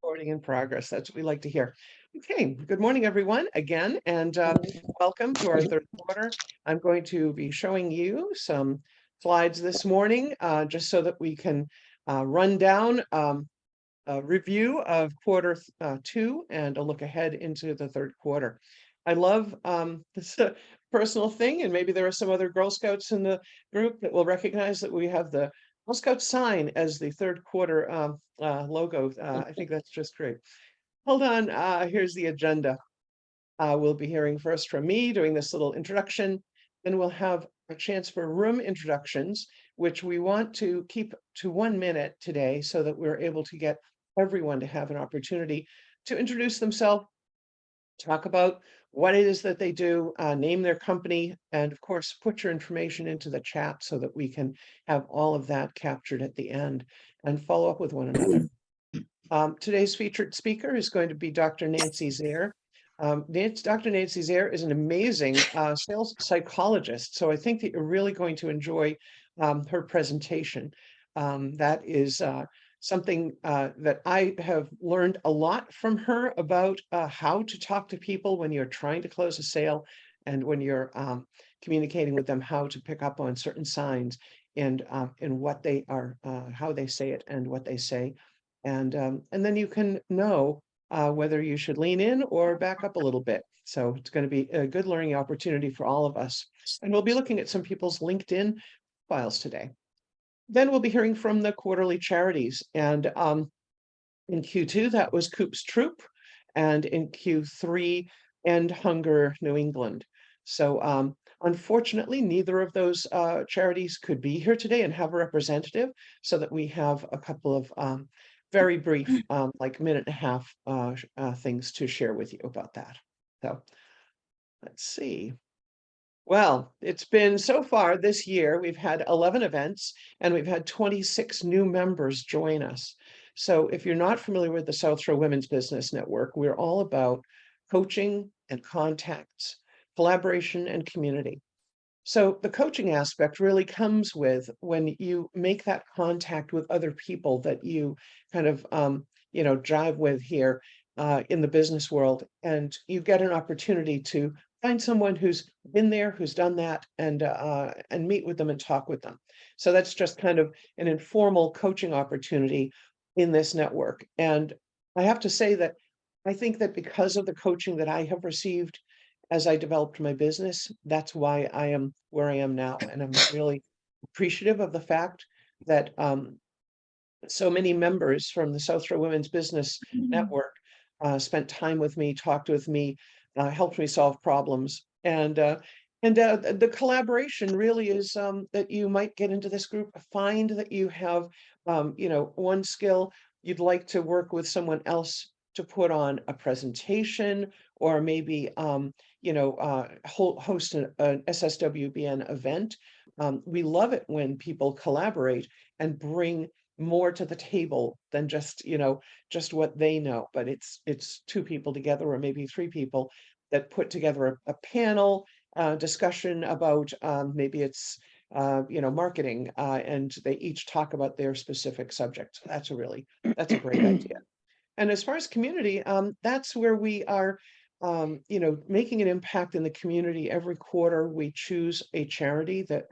Recording in progress. That's what we like to hear. Okay, good morning, everyone, again, and welcome to our third quarter. I'm going to be showing you some slides this morning, just so that we can run down a review of quarter two and a look ahead into the third quarter. I love this personal thing, and maybe there are some other Girl Scouts in the group that will recognize that we have the Girl Scout sign as the third quarter logo. I think that's just great. Hold on, here's the agenda. We'll be hearing first from me doing this little introduction, then we'll have a chance for room introductions, which we want to keep to 1 minute today so that we're able to get everyone to have an opportunity to introduce themselves, talk about what it is that they do, name their company, and of course, put your information into the chat so that we can have all of that captured at the end and follow up with one another. Today's featured speaker is going to be Dr. Nancy Zaire. Dr. Nancy Zaire is an amazing sales psychologist, so I think that you're really going to enjoy her presentation. That is something that I have learned a lot from her about how to talk to people when you're trying to close a sale and when you're communicating with them, how to pick up on certain signs and what they are, how they say it and what they say. And then you can know whether you should lean in or back up a little bit. So it's going to be a good learning opportunity for all of us. And we'll be looking at some people's LinkedIn profiles today. Then we'll be hearing from the quarterly charities. And in Q2, that was Coop's Troop. And in Q3, End Hunger New England. So unfortunately, neither of those charities could be here today and have a representative, so that we have a couple of very brief, like minute and a half things to share with you about that. So let's see. Well, it's been so far this year, we've had 11 events and we've had 26 new members join us. So if you're not familiar with the South Shore Women's Business Network, we're all about coaching and contacts, collaboration and community. So the coaching aspect really comes with when you make that contact with other people that you kind of, jive with here in the business world, and you get an opportunity to find someone who's been there, who's done that, and meet with them and talk with them. So that's just kind of an informal coaching opportunity in this network. And I have to say that I think that because of the coaching that I have received as I developed my business, that's why I am where I am now. And I'm really appreciative of the fact that so many members from the South Shore Women's Business Network spent time with me, talked with me, helped me solve problems. And the collaboration really is that you might get into this group, find that you have, one skill, you'd like to work with someone else to put on a presentation, or maybe, host an SSWBN event. We love it when people collaborate and bring more to the table than just what they know, but it's two people together, or maybe three people that put together a panel discussion about maybe it's marketing, and they each talk about their specific subject. So that's a great idea. And as far as community, that's where we are making an impact in the community. Every quarter we choose a charity that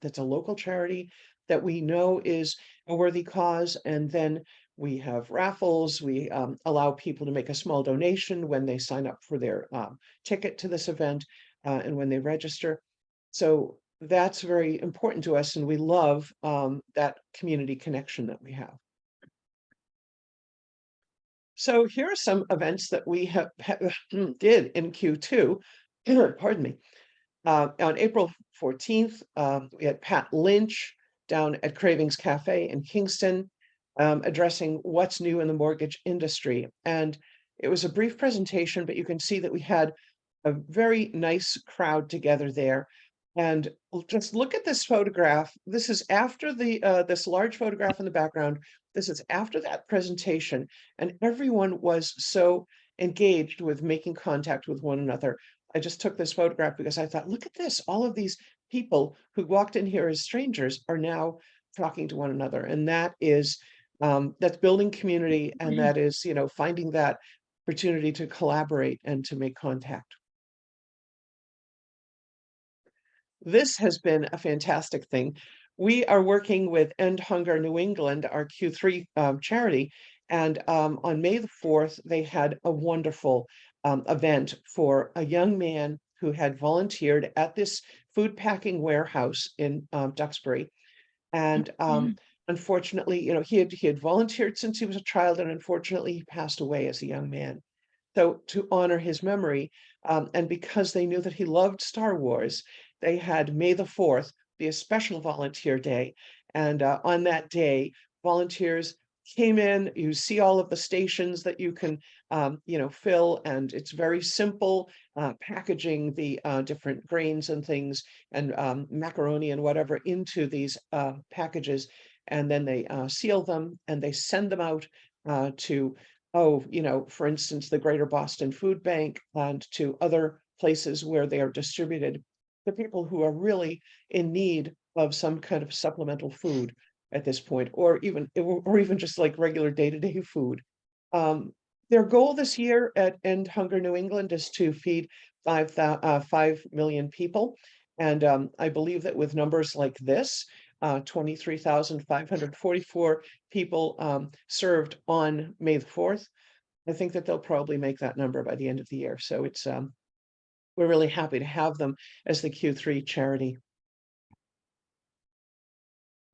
that's a local charity that we know is a worthy cause, and then we have raffles. We allow people to make a small donation when they sign up for their ticket to this event, and when they register. So that's very important to us, and we love that community connection that we have. So here are some events that we did in Q2. Pardon me. On April 14th, we had Pat Lynch down at Cravings Cafe in Kingston, addressing what's new in the mortgage industry. And it was a brief presentation, but you can see that we had a very nice crowd together there. And just look at this photograph. This is after this large photograph in the background. This is after that presentation, and everyone was so engaged with making contact with one another. I just took this photograph because I thought, look at this. All of these people who walked in here as strangers are now talking to one another. And that is that's building community, and that is, finding that opportunity to collaborate and to make contact. This has been a fantastic thing. We are working with End Hunger New England, our Q3 charity, and on May the 4th, they had a wonderful event for a young man who had volunteered at this food packing warehouse in Duxbury. And unfortunately, he had volunteered since he was a child, and unfortunately, he passed away as a young man. So to honor his memory, and because they knew that he loved Star Wars, they had May the 4th be a special volunteer day. And on that day, volunteers came in. You see all of the stations that you can, fill, and it's very simple packaging the different grains and things and macaroni and whatever into these packages. And then they seal them and they send them out to for instance, the Greater Boston Food Bank and to other places where they are distributed to people who are really in need of some kind of supplemental food at this point, or even just like regular day-to-day food. Um, their goal this year at End Hunger New England is to feed 5 million people. And I believe that with numbers like this, 23,544 people served on May the 4th, I think that they'll probably make that number by the end of the year. So we're really happy to have them as the Q3 charity.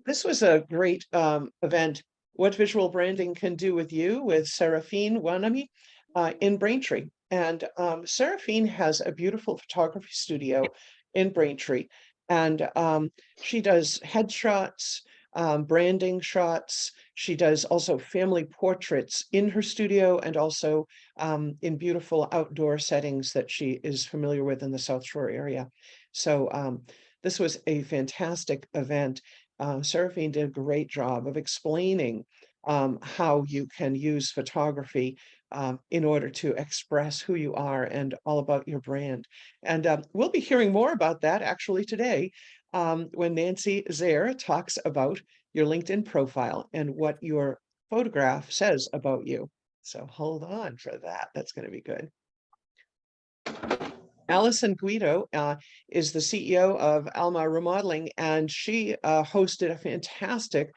This was a great event. What visual branding can do with you, with Seraphine Wanami in Braintree. And Seraphine has a beautiful photography studio in Braintree. And she does headshots, branding shots. She does also family portraits in her studio and also in beautiful outdoor settings that she is familiar with in the South Shore area. So this was a fantastic event. Seraphine did a great job of explaining how you can use photography in order to express who you are and all about your brand. And we'll be hearing more about that actually today when Nancy Zaire talks about your LinkedIn profile and what your photograph says about you. So hold on for that. That's going to be good. Allison Guido is the CEO of Alma Remodeling, and she hosted a fantastic,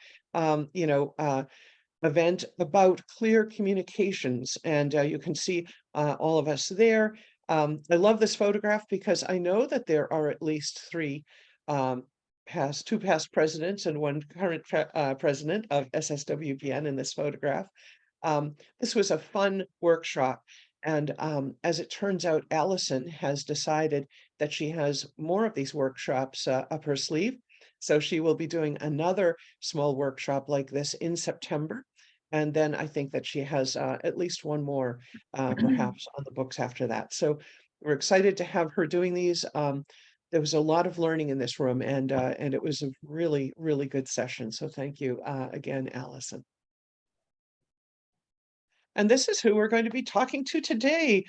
event about clear communications. And you can see all of us there. I love this photograph because I know that there are at least um, two past presidents and one current president of SSWBN in this photograph. This was a fun workshop. And as it turns out, Allison has decided that she has more of these workshops up her sleeve. So she will be doing another small workshop like this in September. And then I think that she has at least one more perhaps on the books after that. So we're excited to have her doing these. There was a lot of learning in this room, and it was a really, really good session. So thank you again, Allison. And this is who we're going to be talking to today.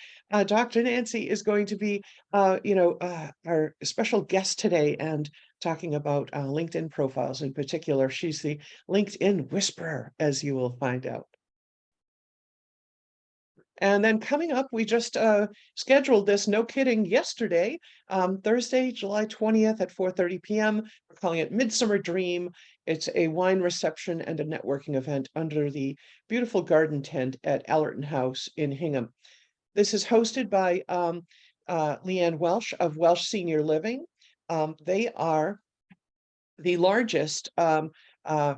Dr. Nancy is going to be, our special guest today and talking about LinkedIn profiles in particular. She's the LinkedIn whisperer, as you will find out. And then coming up, we just scheduled this, no kidding, yesterday, Thursday, July 20th at 4:30 p.m. We're calling it Midsummer Dream. It's a wine reception and a networking event under the beautiful garden tent at Allerton House in Hingham. This is hosted by Leanne Welsh of Welsh Senior Living. They are the largest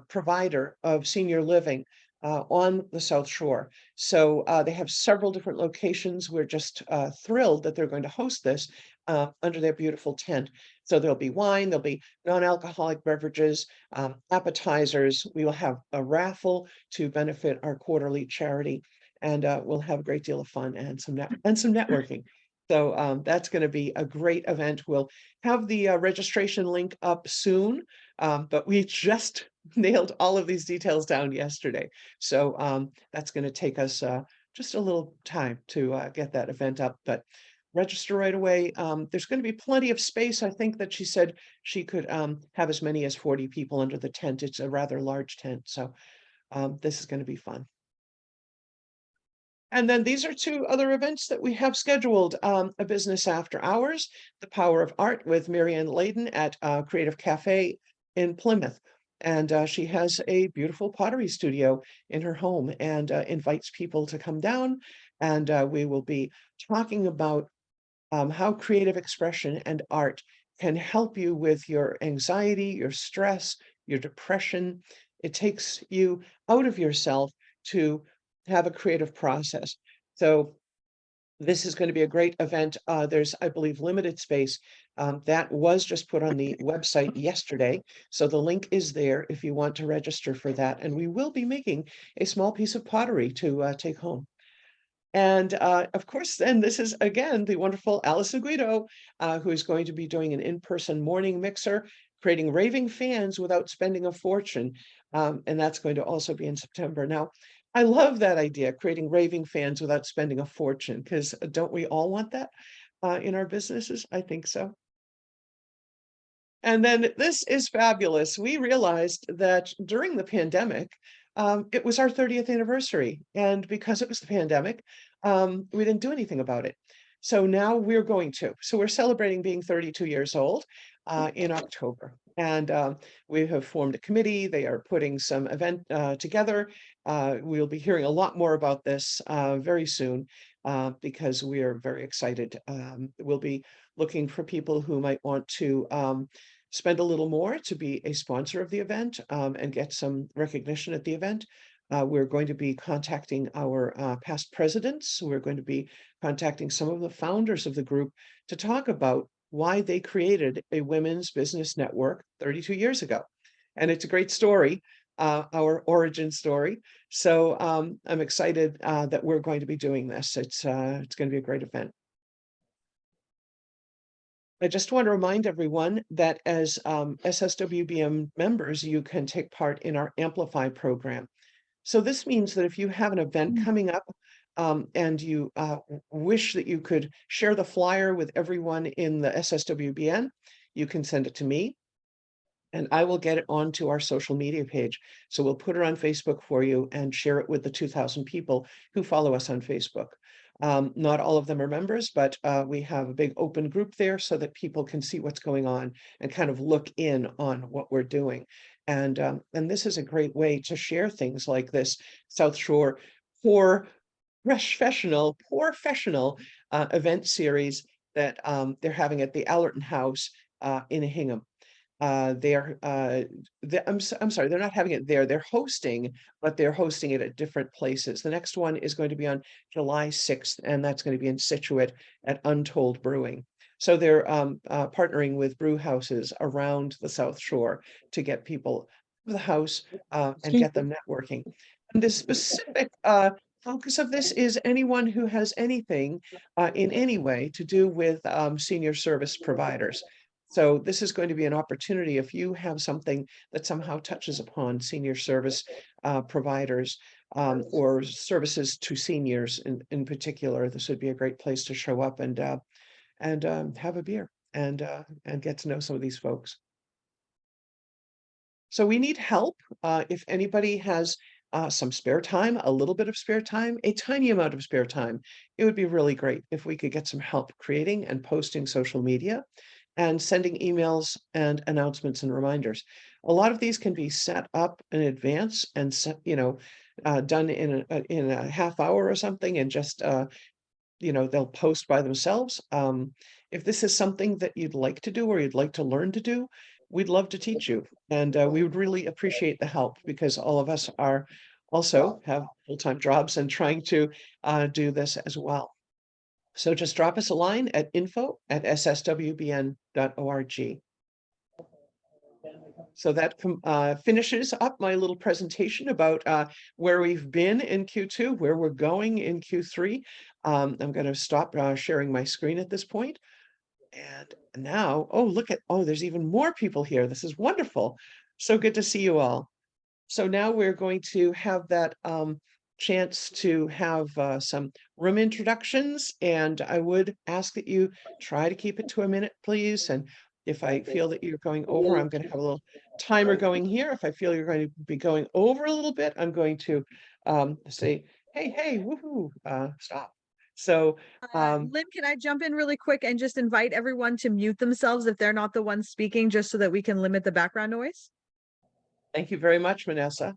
provider of senior living on the South Shore. So they have several different locations. We're just thrilled that they're going to host this under their beautiful tent. So there'll be wine, there'll be non-alcoholic beverages, appetizers. We will have a raffle to benefit our quarterly charity, and we'll have a great deal of fun and some networking. So that's going to be a great event. We'll have the registration link up soon, but we just nailed all of these details down yesterday. So that's going to take us just a little time to get that event up, but register right away. There's going to be plenty of space. I think that she said she could have as many as 40 people under the tent. It's a rather large tent. So This is going to be fun. And then these are two other events that we have scheduled. A Business After Hours, The Power of Art with Marianne Layden at Creative Cafe in Plymouth. And she has a beautiful pottery studio in her home and invites people to come down. And we will be talking about how creative expression and art can help you with your anxiety, your stress, your depression. It takes you out of yourself to have a creative process. So this is going to be a great event. There's, I believe, limited space. That was just put on the website yesterday. So the link is there if you want to register for that. And we will be making a small piece of pottery to take home. And of course, then this is again the wonderful Alison Guido, who is going to be doing an in-person morning mixer, creating raving fans without spending a fortune. And that's going to also be in September. Now, I love that idea, creating raving fans without spending a fortune, because don't we all want that in our businesses? I think so. And then this is fabulous. We realized that during the pandemic, it was our 30th anniversary. And because it was the pandemic, we didn't do anything about it. So now we're going to. So we're celebrating being 32 years old in October. And we have formed a committee. They are putting some event together. We'll be hearing a lot more about this very soon because we are very excited. We'll be looking for people who might want to spend a little more to be a sponsor of the event and get some recognition at the event. We're going to be contacting our past presidents. We're going to be contacting some of the founders of the group to talk about why they created a women's business network 32 years ago. And it's a great story, our origin story. So I'm excited that we're going to be doing this. It's going to be a great event. I just want to remind everyone that as SSWBN members, you can take part in our Amplify program. So this means that if you have an event coming up and you wish that you could share the flyer with everyone in the SSWBN, you can send it to me and I will get it onto our social media page. So we'll put it on Facebook for you and share it with the 2,000 people who follow us on Facebook. Not all of them are members, but we have a big open group there so that people can see what's going on and kind of look in on what we're doing. And this is a great way to share things like this South Shore professional event series that they're having at the Allerton House in Hingham. I'm sorry, they're not having it there. They're hosting, but they're hosting it at different places. The next one is going to be on July 6th, and that's going to be in Scituate at Untold Brewing. So they're partnering with brew houses around the South Shore to get people to the house and get them networking. And the specific focus of this is anyone who has anything in any way to do with senior service providers. So this is going to be an opportunity if you have something that somehow touches upon senior service providers or services to seniors in particular. This would be a great place to show up and have a beer and get to know some of these folks. So we need help. If anybody has some spare time, a little bit of spare time, a tiny amount of spare time, it would be really great if we could get some help creating and posting social media and sending emails and announcements and reminders. A lot of these can be set up in advance and done in a half hour or something, and just they'll post by themselves. If this is something that you'd like to do or you'd like to learn to do, we'd love to teach you, and we would really appreciate the help because all of us are also have full-time jobs and trying to do this as well. So just drop us a line at info@sswbn.org. So that finishes up my little presentation about where we've been in Q2, where we're going in Q3. I'm going to stop sharing my screen at this point. And now, there's even more people here. This is wonderful. So good to see you all. So now we're going to have that chance to have some room introductions, and I would ask that you try to keep it to a minute, please. And if I feel that you're going over, I'm going to have a little timer going here. If I feel you're going to be going over a little bit, I'm going to say, hey, woohoo, stop. So, Lynn, can I jump in really quick and just invite everyone to mute themselves if they're not the ones speaking, just so that we can limit the background noise? thank you very much, Vanessa.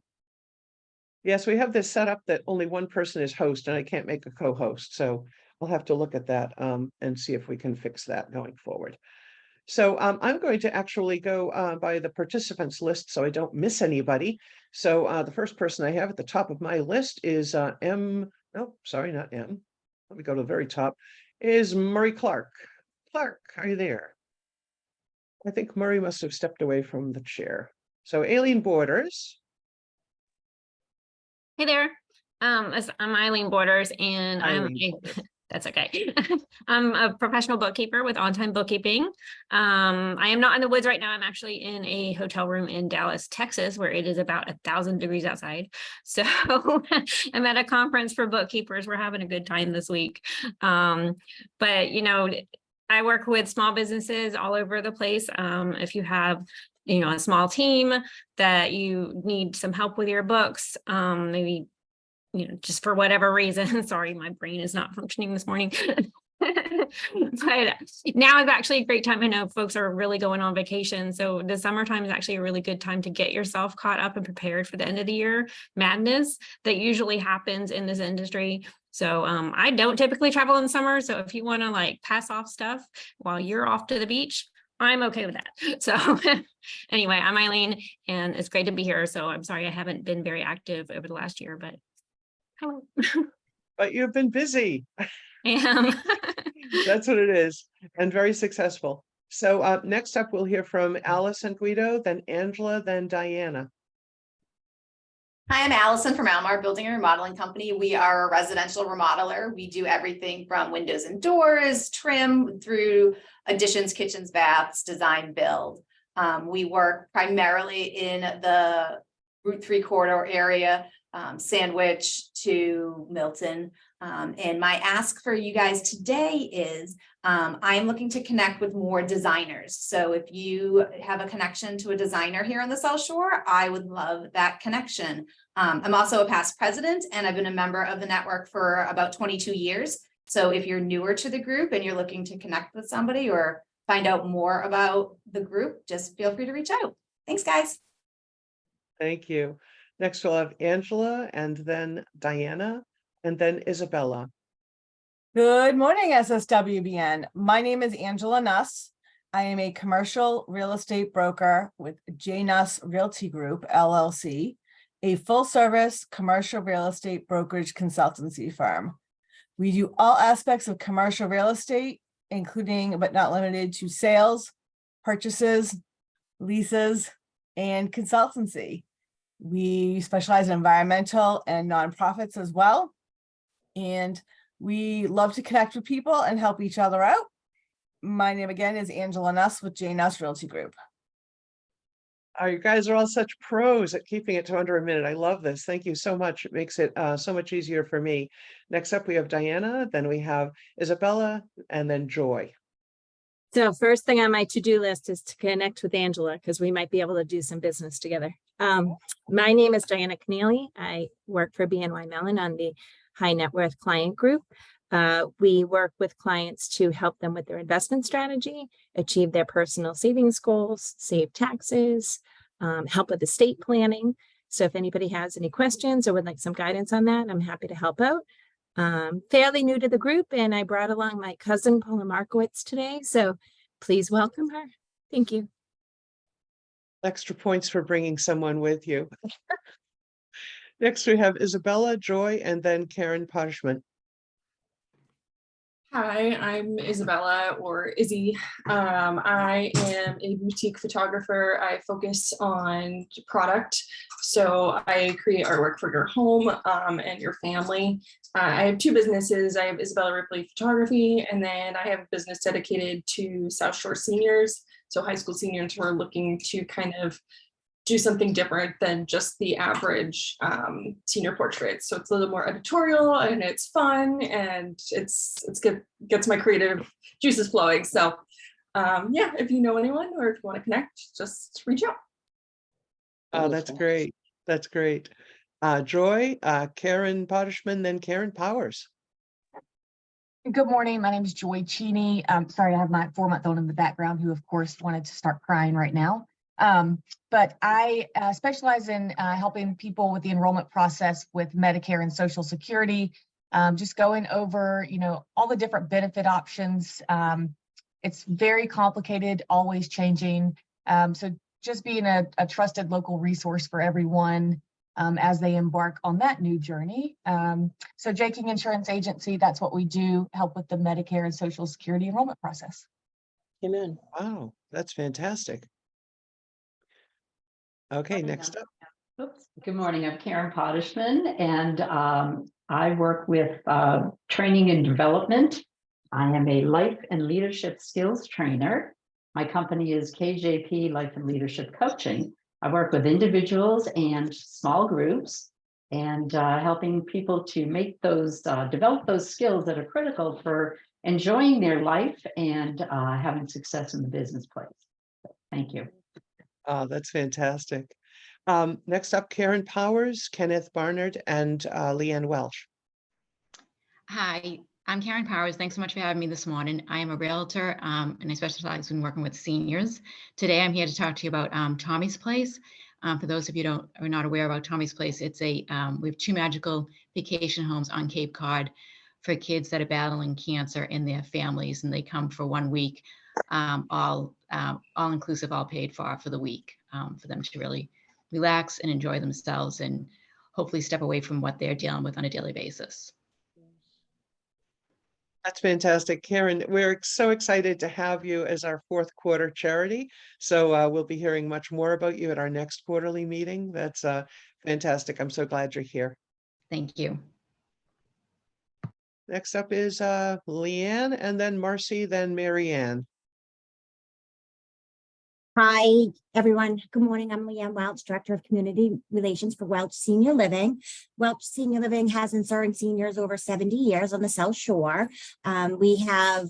Yes, we have this set up that only one person is host and I can't make a co-host. So we'll have to look at that and see if we can fix that going forward. So I'm going to actually go by the participants list so I don't miss anybody. So the first person I have at the top of my list is M. Oh, sorry, not M. Let me go to the very top. Is Murray Clark. Clark, are you there? I think Murray must have stepped away from the chair. So Aileen Borders. Hey there. I'm Eileen Borders, and Eileen. That's okay. I'm a professional bookkeeper with On Time Bookkeeping. I am not in the woods right now. I'm actually in a hotel room in Dallas, Texas, where it is about 1,000 degrees outside. So I'm at a conference for bookkeepers. We're having a good time this week. But you know, I work with small businesses all over the place. If you have a small team that you need some help with your books, maybe just for whatever reason. Sorry, my brain is not functioning this morning. But now is actually a great time. I know folks are really going on vacation, so the summertime is actually a really good time to get yourself caught up and prepared for the end of the year madness that usually happens in this industry. So I don't typically travel in the summer, so if you want to like pass off stuff while you're off to the beach, I'm okay with that. So anyway, I'm Eileen, and it's great to be here. So I'm sorry I haven't been very active over the last year, but hello. But you've been busy. I am. That's what it is, and very successful. So next up, we'll hear from Alice and Guido, then Angela, then Diana. Hi, I'm Allison from Almar Building and Remodeling Company. We are a residential remodeler. We do everything from windows and doors, trim, through additions, kitchens, baths, design, build. We work primarily in the Route 3 corridor area, Sandwich to Milton. And my ask for you guys today is I am looking to connect with more designers. So if you have a connection to a designer here on the South Shore, I would love that connection. I'm also a past president, and I've been a member of the network for about 22 years. So if you're newer to the group and you're looking to connect with somebody or find out more about the group, just feel free to reach out. Thanks, guys. Thank you. Next, we'll have Angela, and then Diana, and then Isabella. Good morning, SSWBN. My name is Angela Nuss. I am a commercial real estate broker with J. Nuss Realty Group, LLC, a full-service commercial real estate brokerage consultancy firm. We do all aspects of commercial real estate, including but not limited to sales, purchases, leases, and consultancy. We specialize in environmental and nonprofits as well. And we love to connect with people and help each other out. My name again is Angela Nuss with J. Nuss Realty Group. You guys are all such pros at keeping it to under a minute. I love this. Thank you so much. It makes it so much easier for me. Next up, we have Diana, then we have Isabella, and then Joy. So first thing on my to-do list is to connect with Angela because we might be able to do some business together. My name is Diana Keneally. I work for BNY Mellon on the high net worth client group. We work with clients to help them with their investment strategy, achieve their personal savings goals, save taxes, help with estate planning. So if anybody has any questions or would like some guidance on that, I'm happy to help out. Fairly new to the group, and I brought along my cousin Paula Markowitz today. So please welcome her. Thank you. Extra points for bringing someone with you. Next, we have Isabella, Joy, and then Karen Poshman. Hi, I'm Isabella, or Izzy. I am a boutique photographer. I focus on product. So I create artwork for your home and your family. I have two businesses. I have Isabella Ripley Photography, and then I have a business dedicated to South Shore seniors. So high school seniors who are looking to kind of do something different than just the average senior portrait. So it's a little more editorial and it's fun and it's good, gets my creative juices flowing. So yeah, if you know anyone or if you want to connect, just reach out. Oh, that's great. That's great. Joy, Karen Pottershman, then Karen Powers. Good morning. My name is Joy Cheney. Sorry, I have my 4-month-old in the background who, of course, wanted to start crying right now. But I specialize in helping people with the enrollment process with Medicare and Social Security. Just going over, all the different benefit options. It's very complicated, always changing. So just being a trusted local resource for everyone as they embark on that new journey. So J. King Insurance Agency, that's what we do, help with the Medicare and Social Security enrollment process. Amen. Wow, that's fantastic. Okay, next up. Oops. Good morning. I'm Karen Pottishman, and I work with training and development. I am a life and leadership skills trainer. My company is KJP Life and Leadership Coaching. I work with individuals and small groups and helping people to make those, develop those skills that are critical for enjoying their life and having success in the business place. Thank you. Oh, that's fantastic. Next up, Karen Powers, Kenneth Barnard, and Leanne Welsh. Hi, I'm Karen Powers. Thanks so much for having me this morning. I am a realtor and I specialize in working with seniors. Today, I'm here to talk to you about Tommy's Place. For those of you who are not aware about Tommy's Place, it's we have 2 magical vacation homes on Cape Cod for kids that are battling cancer and their families, and they come for 1 week, all inclusive, all paid for the week, for them to really relax and enjoy themselves and hopefully step away from what they're dealing with on a daily basis. That's fantastic. Karen, we're so excited to have you as our 4th quarter charity. So we'll be hearing much more about you at our next quarterly meeting. That's fantastic. I'm so glad you're here. Thank you. Next up is Leanne, and then Marcy, then Mary Ann. Hi, everyone. Good morning. I'm Leanne Welch, Director of Community Relations for Welch Senior Living. Welch Senior Living has been serving seniors over 70 years on the South Shore. We have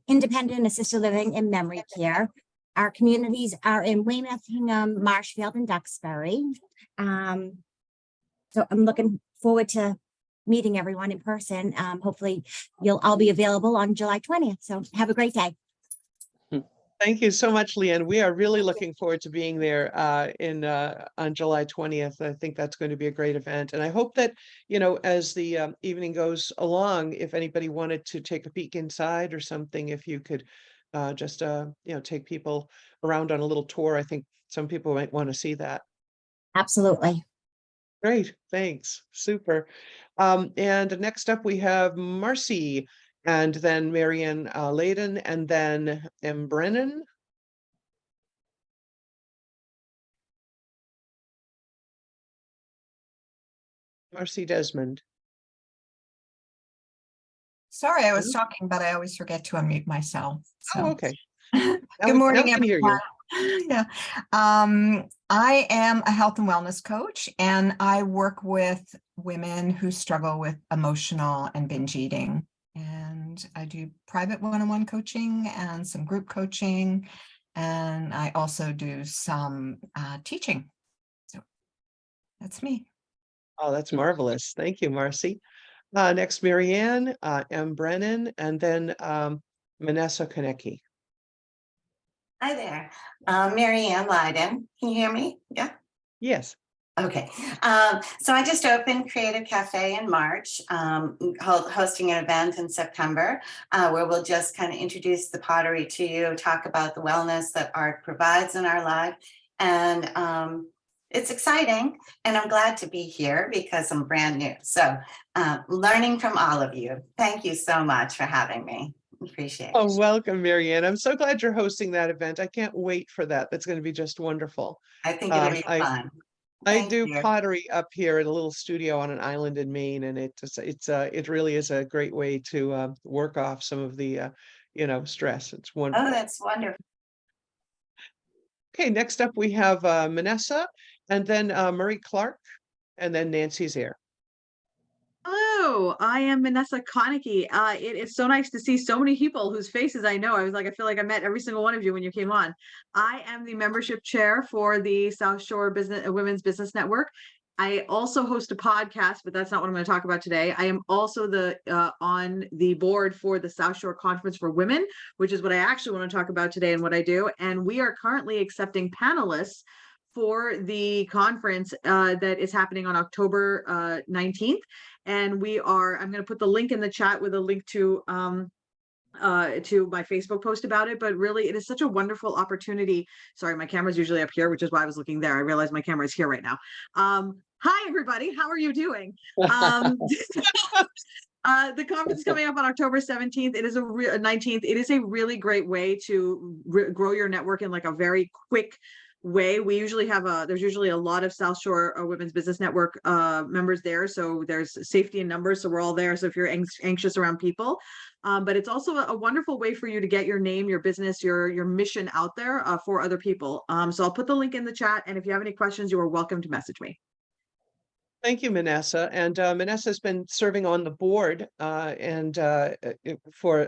independent assisted living and memory care. Our communities are in Weymouth, Hingham, Marshfield, and Duxbury. So I'm looking forward to meeting everyone in person. Hopefully you'll all be available on July 20th. So have a great day. Thank you so much, Leanne. We are really looking forward to being there on July 20th. I think that's going to be a great event. And I hope that, as the evening goes along, if anybody wanted to take a peek inside or something, if you could just, take people around on a little tour. I think some people might want to see that. Absolutely. Great, thanks. Super. And next up we have Marcy, and then Marianne Layden, and then M. Brennan. Marcy Desmond. Sorry, I was talking, but I always forget to unmute myself. So. Oh, okay. Good morning, everyone. Yeah. I am a health and wellness coach, and I work with women who struggle with emotional and binge eating. And I do private one-on-one coaching and some group coaching, and I also do some teaching. So that's me. Oh, that's marvelous. Thank you, Marcy. Next, Marianne, M. Brennan, and then Manessa Konecki. Hi there, Mary Ann Leiden. Can you hear me? Yeah. Yes. Okay. So I just opened Creative Cafe in March, hosting an event in September where we'll just kind of introduce the pottery to you, talk about the wellness that art provides in our life. And it's exciting, and I'm glad to be here because I'm brand new. So learning from all of you. Thank you so much for having me. Appreciate it. Oh, welcome, Marianne. I'm so glad you're hosting that event. I can't wait for that. That's going to be just wonderful. I think it'll be fun. I do pottery up here at a little studio on an island in Maine, and it really is a great way to work off some of the stress. It's wonderful. Oh, that's wonderful. Okay, next up we have Manessa, and then Marie Clark, and then Nancy Zare. Hello, I am Vanessa Konecki. It is so nice to see so many people whose faces I know. I was like, I feel like I met every single one of you when you came on. I am the membership chair for the South Shore Business Women's Business Network. I also host a podcast, but that's not what I'm going to talk about today. I am also the on the board for the South Shore Conference for Women, which is what I actually want to talk about today and what I do. And we are currently accepting panelists for the conference that is happening on October 19th. And I'm going to put the link in the chat with a link to my Facebook post about it. But really, it is such a wonderful opportunity. Sorry, my camera's usually up here, which is why I was looking there. I realized my camera is here right now. Hi, everybody. How are you doing? The conference is coming up on October 17th. It is 19th. It is a really great way to grow your network in like a very quick way. We usually have there's usually a lot of South Shore Women's Business Network members there. So there's safety in numbers. So we're all there. So if you're anxious around people, but it's also a wonderful way for you to get your name, your business, your mission out there for other people. So I'll put the link in the chat. And if you have any questions, you are welcome to message me. Thank you, Manessa. And Manessa's been serving on the board for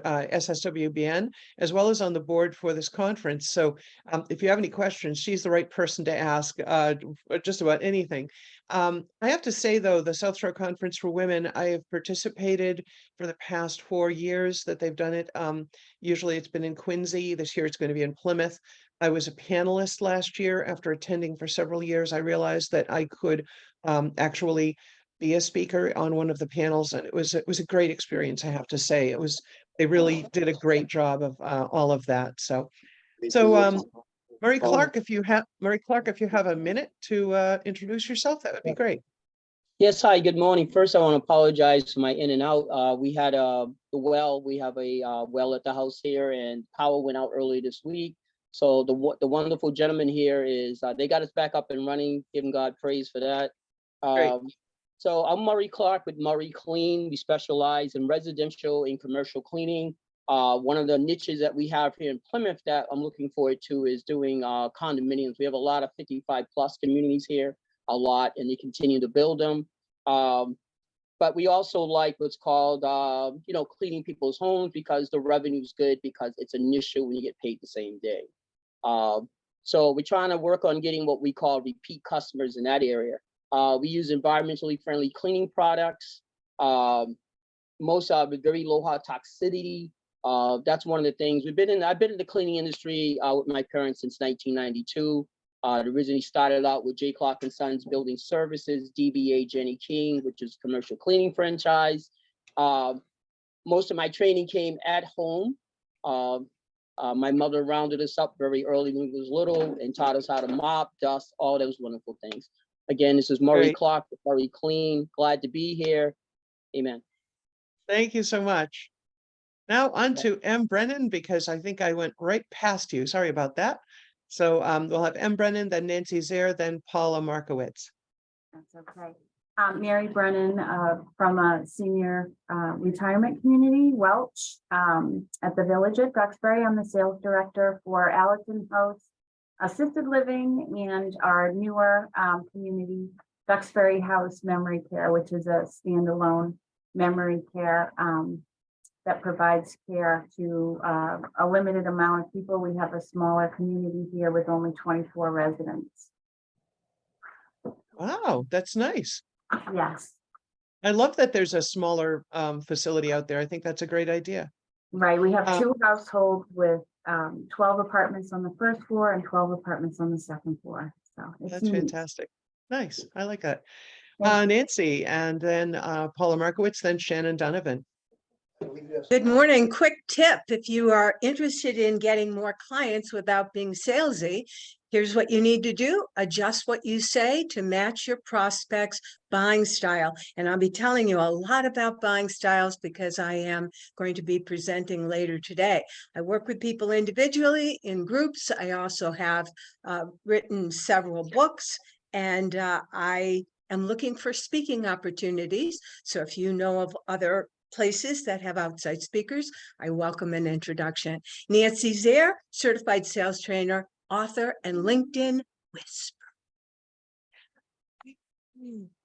SSWBN, as well as on the board for this conference. So if you have any questions, she's the right person to ask just about anything. I have to say, though, the South Shore Conference for Women, I have participated for the past 4 years that they've done it. Usually it's been in Quincy. This year it's going to be in Plymouth. I was a panelist last year. After attending for several years, I realized that I could actually be a speaker on one of the panels, and it was a great experience. I have to say, they really did a great job of all of that. So Mary Clark, if you have a minute to introduce yourself, that would be great. Yes, hi, good morning. First, I want to apologize for my in and out. We had we have a well at the house here, and power went out early this week. So the wonderful gentleman here is they got us back up and running, giving God praise for that. So I'm Murray Clark with Murray Clean. We specialize in residential and commercial cleaning. One of the niches that we have here in Plymouth that I'm looking forward to is doing condominiums. We have a lot of 55 plus communities here, a lot, and they continue to build them. But we also like what's called, cleaning people's homes because the revenue is good, because it's initial when you get paid the same day. So we're trying to work on getting what we call repeat customers in that area. We use environmentally friendly cleaning products. Most of it very low hot toxicity. That's one of the things I've been in the cleaning industry with my parents since 1992. It originally started out with J. Clark and Sons Building Services, DBA Jenny King, which is a commercial cleaning franchise. Most of my training came at home. My mother rounded us up very early when we was little and taught us how to mop, dust, all those wonderful things. Again, this is Murray Clark with Murray Clean. Glad to be here. Amen. Thank you so much. Now on to M. Brennan, because I think I went right past you. Sorry about that. So we'll have M. Brennan, then Nancy Zaire, then Paula Markowitz. That's okay. Mary Brennan from a senior retirement community, Welch, at the Village at Duxbury. I'm the sales director for Allerton House Assisted Living and our newer community, Duxbury House Memory Care, which is a standalone memory care that provides care to a limited amount of people. We have a smaller community here with only 24 residents. Wow, that's nice. Yes. I love that there's a smaller facility out there. I think that's a great idea. Right. We have 2 households with 12 apartments on the first floor and 12 apartments on the second floor. So that's fantastic. Nice. I like that. Nancy, and then Paula Markowitz, then Shannon Donovan. Good morning. Quick tip. If you are interested in getting more clients without being salesy, here's what you need to do. Adjust what you say to match your prospects' buying style. And I'll be telling you a lot about buying styles because I am going to be presenting later today. I work with people individually in groups. I also have written several books, and I am looking for speaking opportunities. So if you know of other places that have outside speakers, I welcome an introduction. Nancy Zaire, certified sales trainer, author, and LinkedIn whisperer.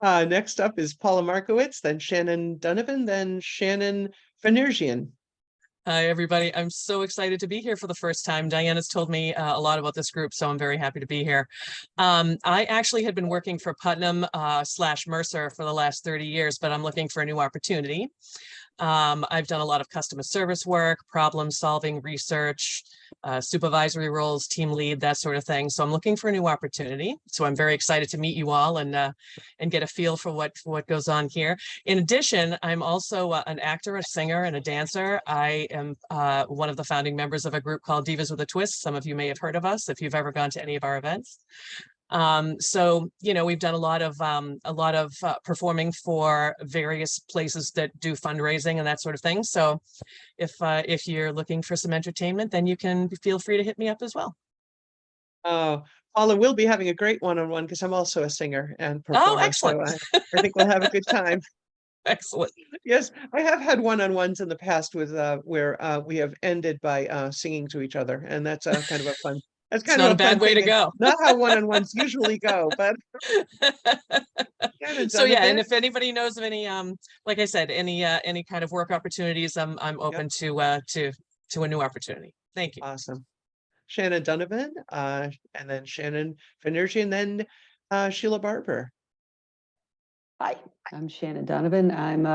Next up is Paula Markowitz, then Shannon Donovan, then Shannon Fanergian. Hi, everybody. I'm so excited to be here for the first time. Diana's told me a lot about this group, so I'm very happy to be here. I actually had been working for Putnam / Mercer for the last 30 years, but I'm looking for a new opportunity. I've done a lot of customer service work, problem solving, research, supervisory roles, team lead, that sort of thing. So I'm looking for a new opportunity. So I'm very excited to meet you all and get a feel for what goes on here. In addition, I'm also an actor, a singer, and a dancer. I am one of the founding members of a group called Divas with a Twist. Some of you may have heard of us if you've ever gone to any of our events. So, you know, we've done a lot of performing for various places that do fundraising and that sort of thing. So if you're looking for some entertainment, then you can feel free to hit me up as well. Paula, we'll be having a great one-on-one because I'm also a singer and performer. Oh, excellent. So I think we'll have a good time. Excellent. Yes, I have had one-on-ones in the past with where we have ended by singing to each other, and that's kind of a fun. That's It's kind not of a bad fun way to thing, and go. not how one-on-ones usually go, but So yeah, and if anybody knows of any, like I said, any kind of work opportunities, I'm open to a new opportunity. Thank you. Awesome. Shannon Donovan, and then Shannon Fanergy, and then Sheila Barber. Hi, I'm Shannon Donovan. I'm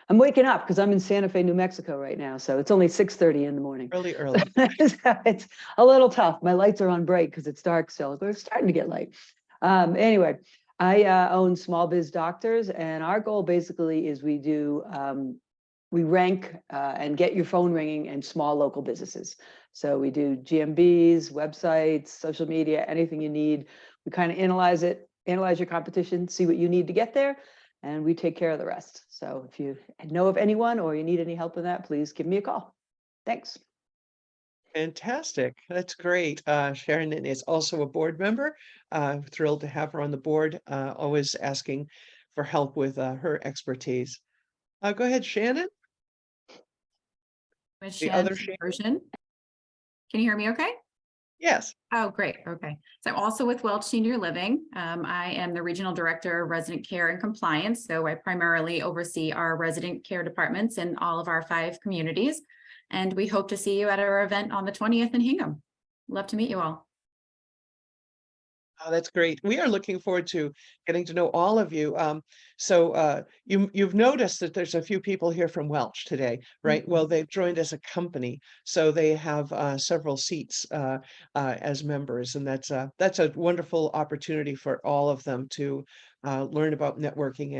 I'm waking up because I'm in Santa Fe, New Mexico right now. So it's only 6:30 in the morning. Really early. It's a little tough. My lights are on bright because it's dark still, but it's starting to get light. Anyway, I own Small Biz Doctors, and our goal basically is we rank and get your phone ringing in small local businesses. So we do GMBs, websites, social media, anything you need. We kind of analyze your competition, see what you need to get there, and we take care of the rest. So if you know of anyone or you need any help with that, please give me a call. Thanks. Fantastic. That's great. Sharon is also a board member. Thrilled to have her on the board, always asking for help with her expertise. Go ahead, Shannon. The other version. Can you hear me okay? Yes. Oh, great. Okay. So I'm also with Welch Senior Living. I am the Regional Director of Resident Care and Compliance. So I primarily oversee our resident care departments in all of our 5 communities. And we hope to see you at our event on the 20th in Hingham. Love to meet you all. Oh, that's great. We are looking forward to getting to know all of you. So you've noticed that there's a few people here from Welch today, right? Well, they've joined as a company, so they have several seats as members, and that's a wonderful opportunity for all of them to learn about networking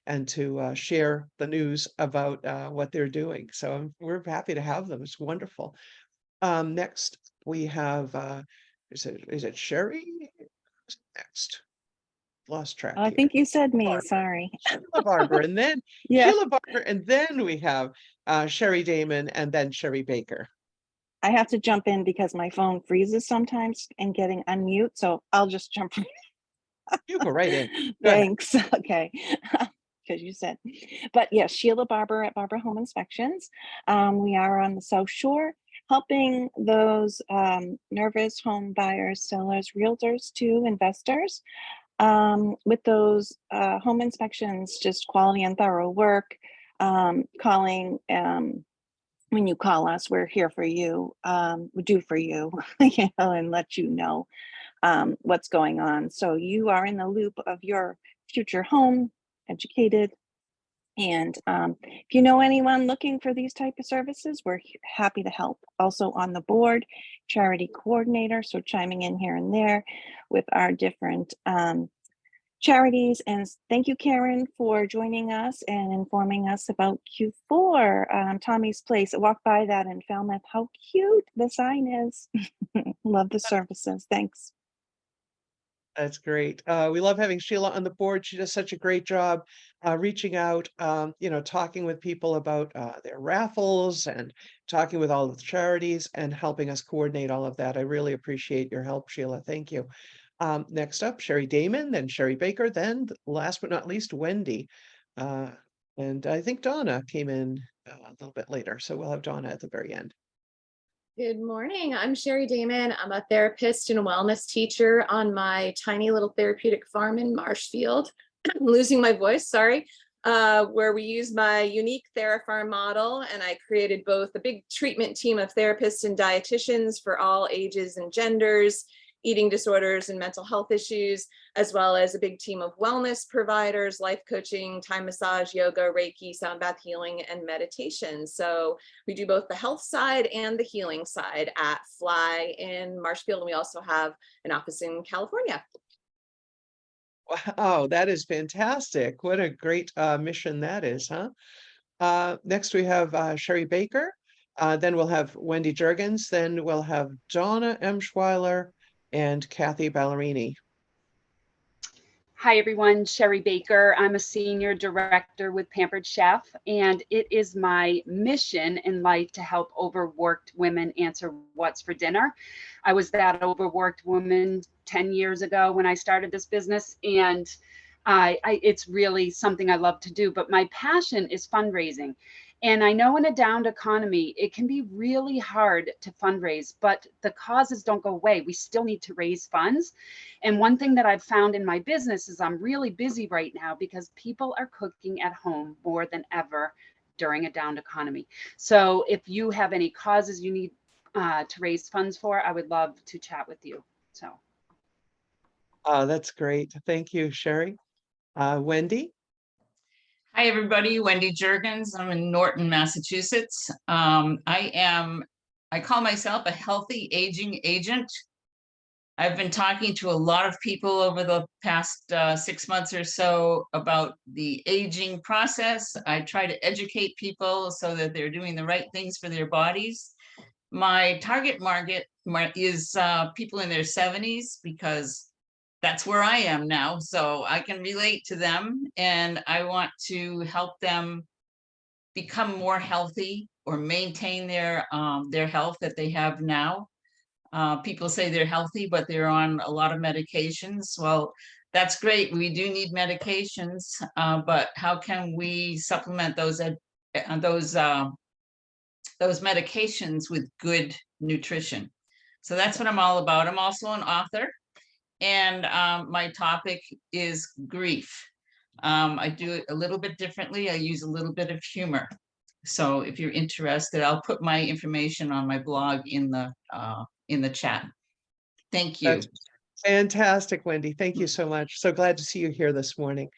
and to share the news about what they're doing. So we're happy to have them. It's wonderful. Next, we have. Is it Sherry? Who's next? Lost track. I think you said me, sorry. Sheila Barber, and then Sheila Barber, and then we have Sherry Damon, and then Sherry Baker. I have to jump in because my phone freezes sometimes and getting unmute, so I'll just jump in. You go right in. Thanks. Okay. Because you said, but yes, Sheila Barber at Barber Home Inspections. We are on the South Shore, helping those nervous home buyers, sellers, realtors to investors with those home inspections, just quality and thorough work. Calling when you call us, we're here for you. We do for you, you know, and let you know what's going on. So you are in the loop of your future home, educated. And if you know anyone looking for these type of services, we're happy to help. Also on the board, charity coordinator, so chiming in here and there with our different charities. And thank you, Karen, for joining us and informing us about Q4, Tommy's Place. I walked by that in Falmouth. How cute the sign is. Love the services. Thanks. That's great. We love having Sheila on the board. She does such a great job reaching out, you know, talking with people about their raffles and talking with all of the charities and helping us coordinate all of that. I really appreciate your help, Sheila. Thank you. Next up, Sherry Damon, then Sherry Baker, then last but not least, Wendy. And I think Donna came in a little bit later, so we'll have Donna at the very end. Good morning. I'm Sherry Damon. I'm a therapist and wellness teacher on my tiny little therapeutic farm in Marshfield. I'm losing my voice, sorry. Where we use my unique TheraFarm model, and I created both a big treatment team of therapists and dietitians for all ages and genders, eating disorders and mental health issues, as well as a big team of wellness providers, life coaching, Thai massage, yoga, Reiki, sound bath healing, and meditation. So we do both the health side and the healing side at Fly in Marshfield. And we also have an office in California. Wow, that is fantastic. What a great mission that is, huh? Next we have Sherry Baker. Then we'll have Wendy Juergens. Then we'll have Donna Emschweiler and Kathy Ballerini. Hi, everyone. Sherry Baker. I'm a senior director with Pampered Chef, and it is my mission in life to help overworked women answer what's for dinner. I was that overworked woman 10 years ago when I started this business, and it's really something I love to do, but my passion is fundraising. And I know in a downed economy, it can be really hard to fundraise, but the causes don't go away. We still need to raise funds. And one thing that I've found in my business is I'm really busy right now because people are cooking at home more than ever during a downed economy. So if you have any causes you need to raise funds for, I would love to chat with you. So. That's great. Thank you, Sherry. Wendy? Hi, everybody. Wendy Juergens. I'm in Norton, Massachusetts. I call myself a healthy aging agent. I've been talking to a lot of people over the past 6 months or so about the aging process. I try to educate people so that they're doing the right things for their bodies. My target market is people in their 70s because that's where I am now, so I can relate to them, and I want to help them become more healthy or maintain their health that they have now. People say they're healthy, but they're on a lot of medications. Well, that's great. We do need medications, but how can we supplement those medications with good nutrition? So that's what I'm all about. I'm also an author. And my topic is grief. I do it a little bit differently. I use a little bit of humor. So if you're interested, I'll put my information on my blog in the chat. Thank you. That's fantastic, Wendy. Thank you so much. So glad to see you here this morning.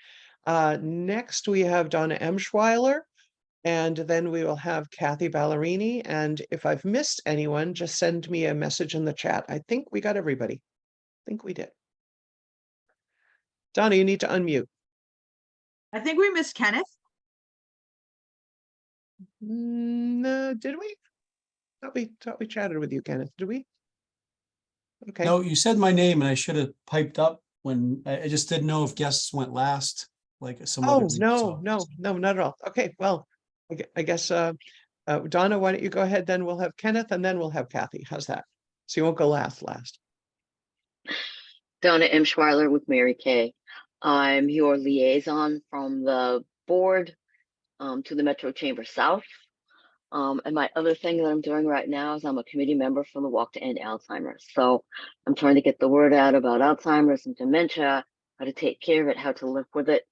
Next, we have Donna Emschweiler, and then we will have Kathy Ballerini. And if I've missed anyone, just send me a message in the chat. I think we got everybody. I think we did. Donna, you need to unmute. I think we missed Kenneth. No, did we? Thought we chatted with you, Kenneth. Did we? Okay. No, you said my name and I should have piped up when I just didn't know if guests went last, like some other Oh, group, no, so- no, not at all. Okay, well, I guess, Donna, why don't you go ahead, then we'll have Kenneth and then we'll have Kathy. How's that? So you won't go last. Donna Emschweiler with Mary Kay. I'm your liaison from the board to the Metro Chamber South. And my other thing that I'm doing right now is I'm a committee member for the Walk to End Alzheimer's. So I'm trying to get the word out about Alzheimer's and dementia, how to take care of it, how to live with it.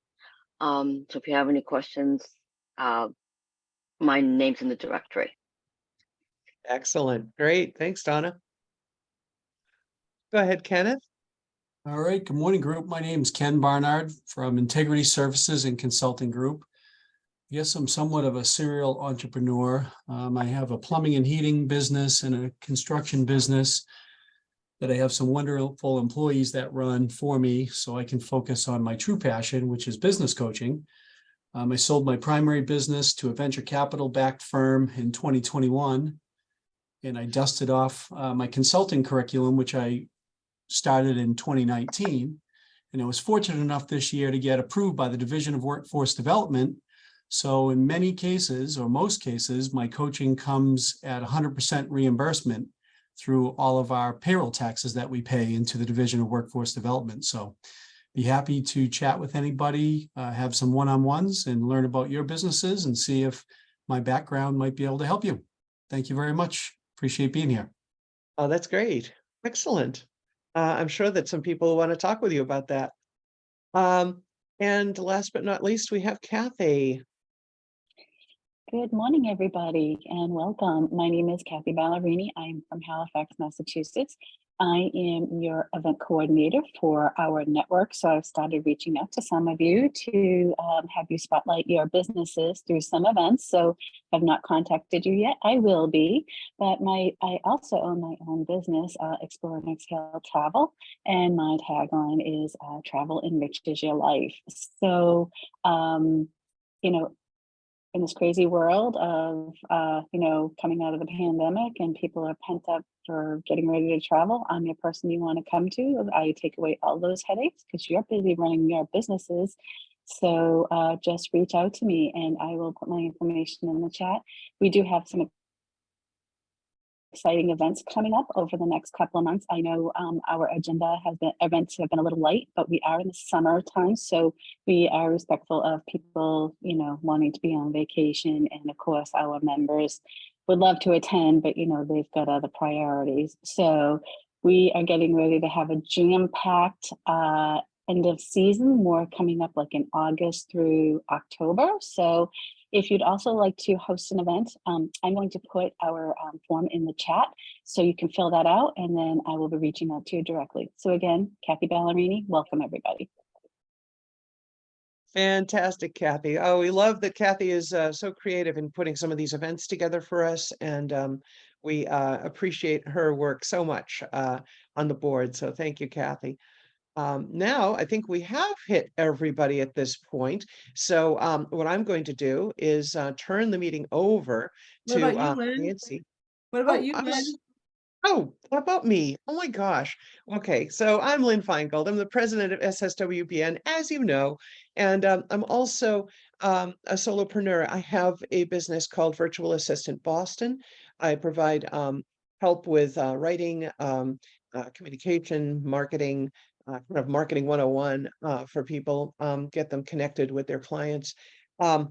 So if you have any questions, my name's in the directory. Excellent. Great. Thanks, Donna. Go ahead, Kenneth. All right, good morning, group. My name is Ken Barnard from Integrity Services and Consulting Group. Yes, I'm somewhat of a serial entrepreneur. I have a plumbing and heating business and a construction business that I have some wonderful employees that run for me so I can focus on my true passion, which is business coaching. I sold my primary business to a venture capital backed firm in 2021, and I dusted off my consulting curriculum, which I started in 2019. And I was fortunate enough this year to get approved by the Division of Workforce Development. So in many cases, or most cases, my coaching comes at 100% reimbursement through all of our payroll taxes that we pay into the Division of Workforce Development. So be happy to chat with anybody, have some one-on-ones and learn about your businesses and see if my background might be able to help you. Thank you very much. Appreciate being here. Oh, that's great. Excellent. I'm sure that some people want to talk with you about that. And last but not least, we have Kathy. Good morning, everybody, and welcome. My name is Kathy Ballerini. I'm from Halifax, Massachusetts. I am your event coordinator for our network. So I've started reaching out to some of you to have you spotlight your businesses through some events. So if I've not contacted you yet, I will be. But I also own my own business, Explore and Exhale Travel. And my tagline is travel enriches your life. So, you know, in this crazy world of, coming out of the pandemic and people are pent up for getting ready to travel, I'm your person you want to come to. I take away all those headaches because you're busy running your businesses. So just reach out to me and I will put my information in the chat. We do have some exciting events coming up over the next couple of months. I know our agenda events have been a little light, but we are in the summertime, so we are respectful of people, wanting to be on vacation. And of course, our members would love to attend, but they've got other priorities. So we are getting ready to have a jam-packed end of season, more coming up like in August through October. So if you'd also like to host an event, I'm going to put our form in the chat so you can fill that out, and then I will be reaching out to you directly. So again, Kathy Ballerini, welcome everybody. Fantastic, Kathy. Oh, we love that Kathy is so creative in putting some of these events together for us, and we appreciate her work so much on the board. So thank you, Kathy. Now, I think we have hit everybody at this point. So what I'm going to do is turn the meeting over What to about you, Lynn? Nancy. What about Oh, you, Lynn? Oh, how about me? Oh my gosh. Okay, so I'm Lynn Feingold. I'm the president of SSWBN, as you know, and I'm also a solopreneur. I have a business called Virtual Assistant Boston. I provide help with writing, communication, marketing, kind of marketing 101 for people, get them connected with their clients. I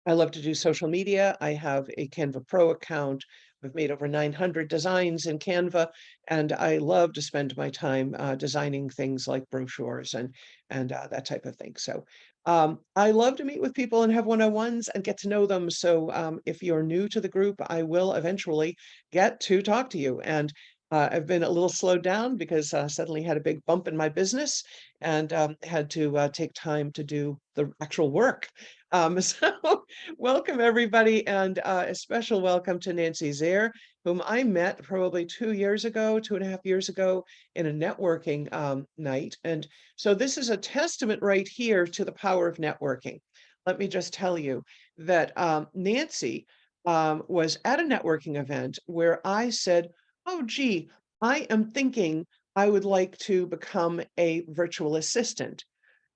love to do social media. I have a Canva Pro account. I've made over 900 designs in Canva, and I love to spend my time designing things like brochures and that type of thing. So I love to meet with people and have one-on-ones and get to know them. So if you're new to the group, I will eventually get to talk to you. And I've been a little slowed down because I suddenly had a big bump in my business and had to take time to do the actual work. So welcome everybody, and a special welcome to Nancy Zaire, whom I met probably 2.5 years ago in a networking night. And so this is a testament right here to the power of networking. Let me just tell you that Nancy was at a networking event where I said, oh, gee, I am thinking I would like to become a virtual assistant.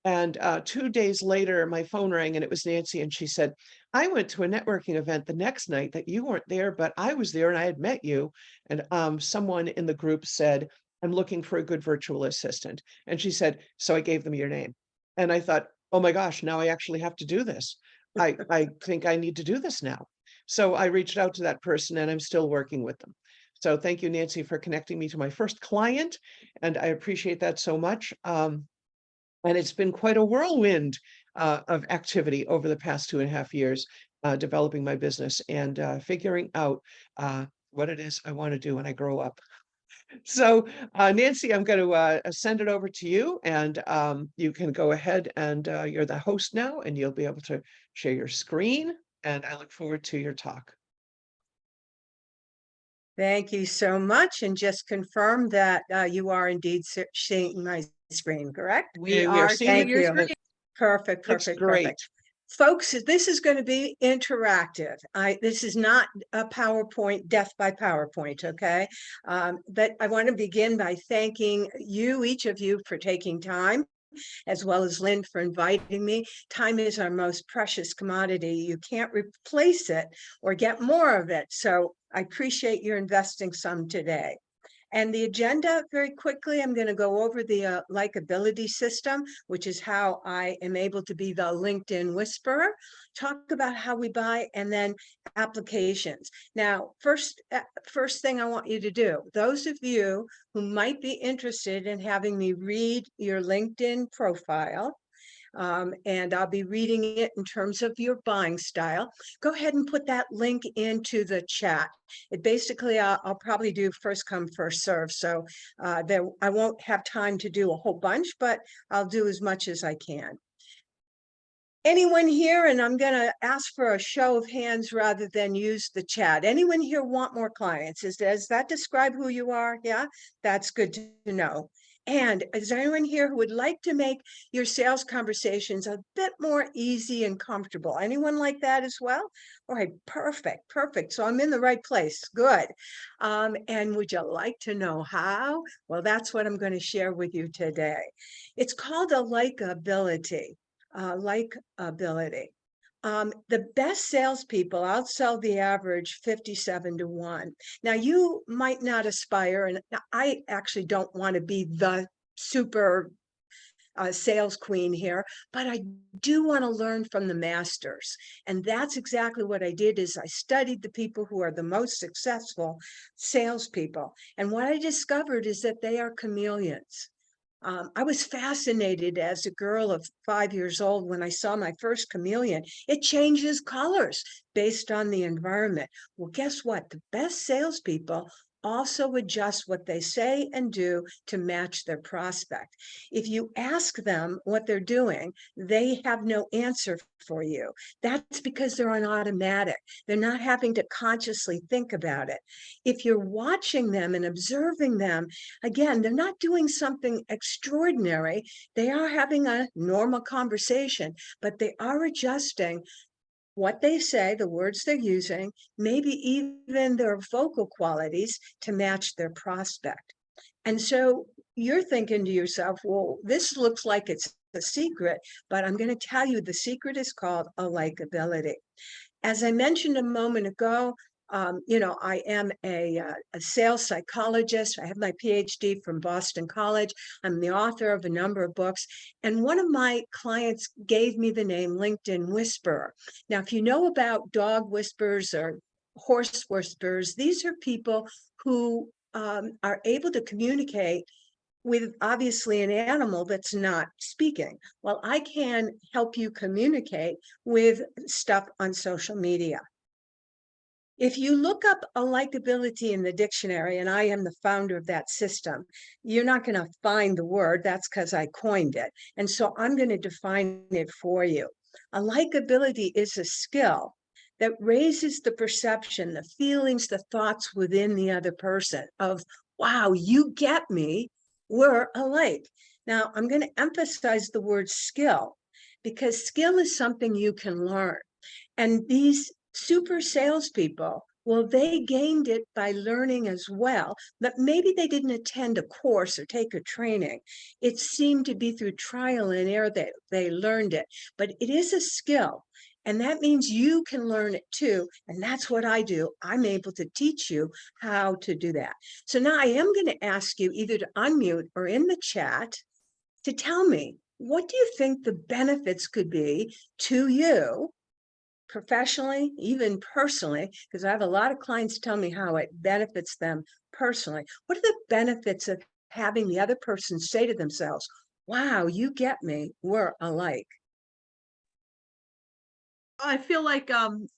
And 2 days later, my phone rang and it was Nancy, and she said, I went to a networking event the next night that you weren't there, but I was there and I had met you. And someone in the group said, I'm looking for a good virtual assistant. And she said, so I gave them your name. And I thought, oh my gosh, now I actually have to do this. I think I need to do this now. So I reached out to that person and I'm still working with them. So thank you, Nancy, for connecting me to my first client. And I appreciate that so much. And it's been quite a whirlwind of activity over the past 2.5 years, developing my business and figuring out what it is I want to do when I grow up. So, Nancy, I'm going to send it over to you, and you can go ahead and you're the host now, and you'll be able to share your screen. And I look forward to your talk. Thank you so much. And just confirm that you are indeed seeing my screen, correct? We are seeing your screen. Perfect, Looks perfect, great. perfect. Folks, this is going to be interactive. This is not a PowerPoint, death by PowerPoint, okay? But I want to begin by thanking you, each of you, for taking time, as well as Lynn for inviting me. Time is our most precious commodity. You can't replace it or get more of it. So I appreciate your investing some today. And the agenda, very quickly, I'm going to go over the likability system, which is how I am able to be the LinkedIn whisperer, talk about how we buy, and then applications. Now, first thing I want you to do, those of you who might be interested in having me read your LinkedIn profile, and I'll be reading it in terms of your buying style. Go ahead and put that link into the chat. It basically, I'll probably do first come, first serve. So I won't have time to do a whole bunch, but I'll do as much as I can. Anyone here, and I'm going to ask for a show of hands rather than use the chat. Anyone here want more clients? Does that describe who you are? Yeah, that's good to know. And is there anyone here who would like to make your sales conversations a bit more easy and comfortable? Anyone like that as well? All right, perfect, perfect. So I'm in the right place. Good. And would you like to know how? Well, that's what I'm going to share with you today. It's called a likability. Likability. The best salespeople outsell the average 57 to 1. Now, you might not aspire, and I actually don't want to be the super sales queen here, but I do want to learn from the masters. And that's exactly what I did is I studied the people who are the most successful salespeople. And what I discovered is that they are chameleons. I was fascinated as a girl of 5 years old when I saw my first chameleon. It changes colors based on the environment. Well, guess what? The best salespeople also adjust what they say and do to match their prospect. If you ask them what they're doing, they have no answer for you. That's because they're on automatic. They're not having to consciously think about it. If you're watching them and observing them, again, they're not doing something extraordinary. They are having a normal conversation, but they are adjusting what they say, the words they're using, maybe even their vocal qualities to match their prospect. And so you're thinking to yourself, well, this looks like it's a secret, but I'm going to tell you the secret is called a likability. As I mentioned a moment ago, I am a sales psychologist. I have my PhD from Boston College. I'm the author of a number of books. And one of my clients gave me the name LinkedIn Whisperer. Now, if you know about dog whispers or horse whispers, these are people who are able to communicate with obviously an animal that's not speaking. Well, I can help you communicate with stuff on social media. If you look up a likability in the dictionary, and I am the founder of that system, you're not going to find the word. That's because I coined it. And so I'm going to define it for you. A likability is a skill that raises the perception, the feelings, the thoughts within the other person of, wow, you get me, we're alike. Now, I'm going to emphasize the word skill because skill is something you can learn. And these super salespeople, well, they gained it by learning as well, but maybe they didn't attend a course or take a training. It seemed to be through trial and error that they learned it, but it is a skill. And that means you can learn it too. And that's what I do. I'm able to teach you how to do that. So now I am going to ask you either to unmute or in the chat to tell me, what do you think the benefits could be to you professionally, even personally, because I have a lot of clients tell me how it benefits them personally. What are the benefits of having the other person say to themselves, wow, you get me, we're alike? I feel like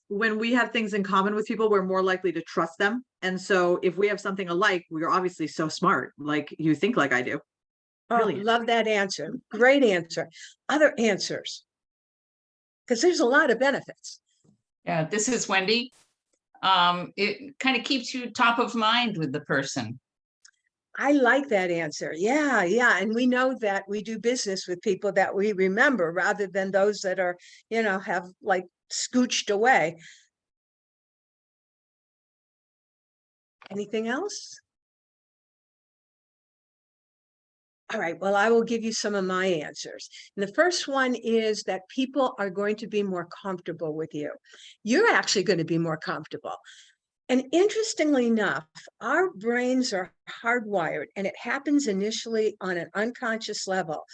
when we have things in common with people, we're more likely to trust them. And so if we have something alike, we're obviously so smart, like you think like I do. Oh, Brilliant. love that answer. Great answer. Other answers? Because there's a lot of benefits. Yeah, this is Wendy. It kind of keeps you top of mind with the person. I like that answer. Yeah, yeah. And we know that we do business with people that we remember rather than those that are, have like scooched away. Anything else? All right, well, I will give you some of my answers. And the first one is that people are going to be more comfortable with you. You're actually going to be more comfortable. And interestingly enough, our brains are hardwired, and it happens initially on an unconscious level,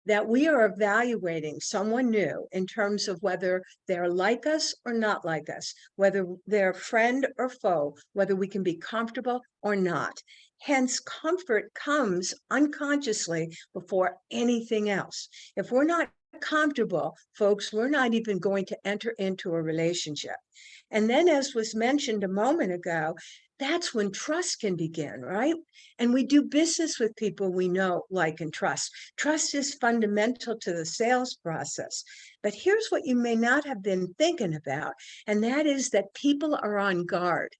that we are evaluating someone new in terms of whether they're like us or not like us, whether they're friend or foe, whether we can be comfortable or not. Hence, comfort comes unconsciously before anything else. If we're not comfortable, folks, we're not even going to enter into a relationship. And then, as was mentioned a moment ago, that's when trust can begin, right? And we do business with people we know, like, and trust. Trust is fundamental to the sales process. But here's what you may not have been thinking about, and that is that people are on guard.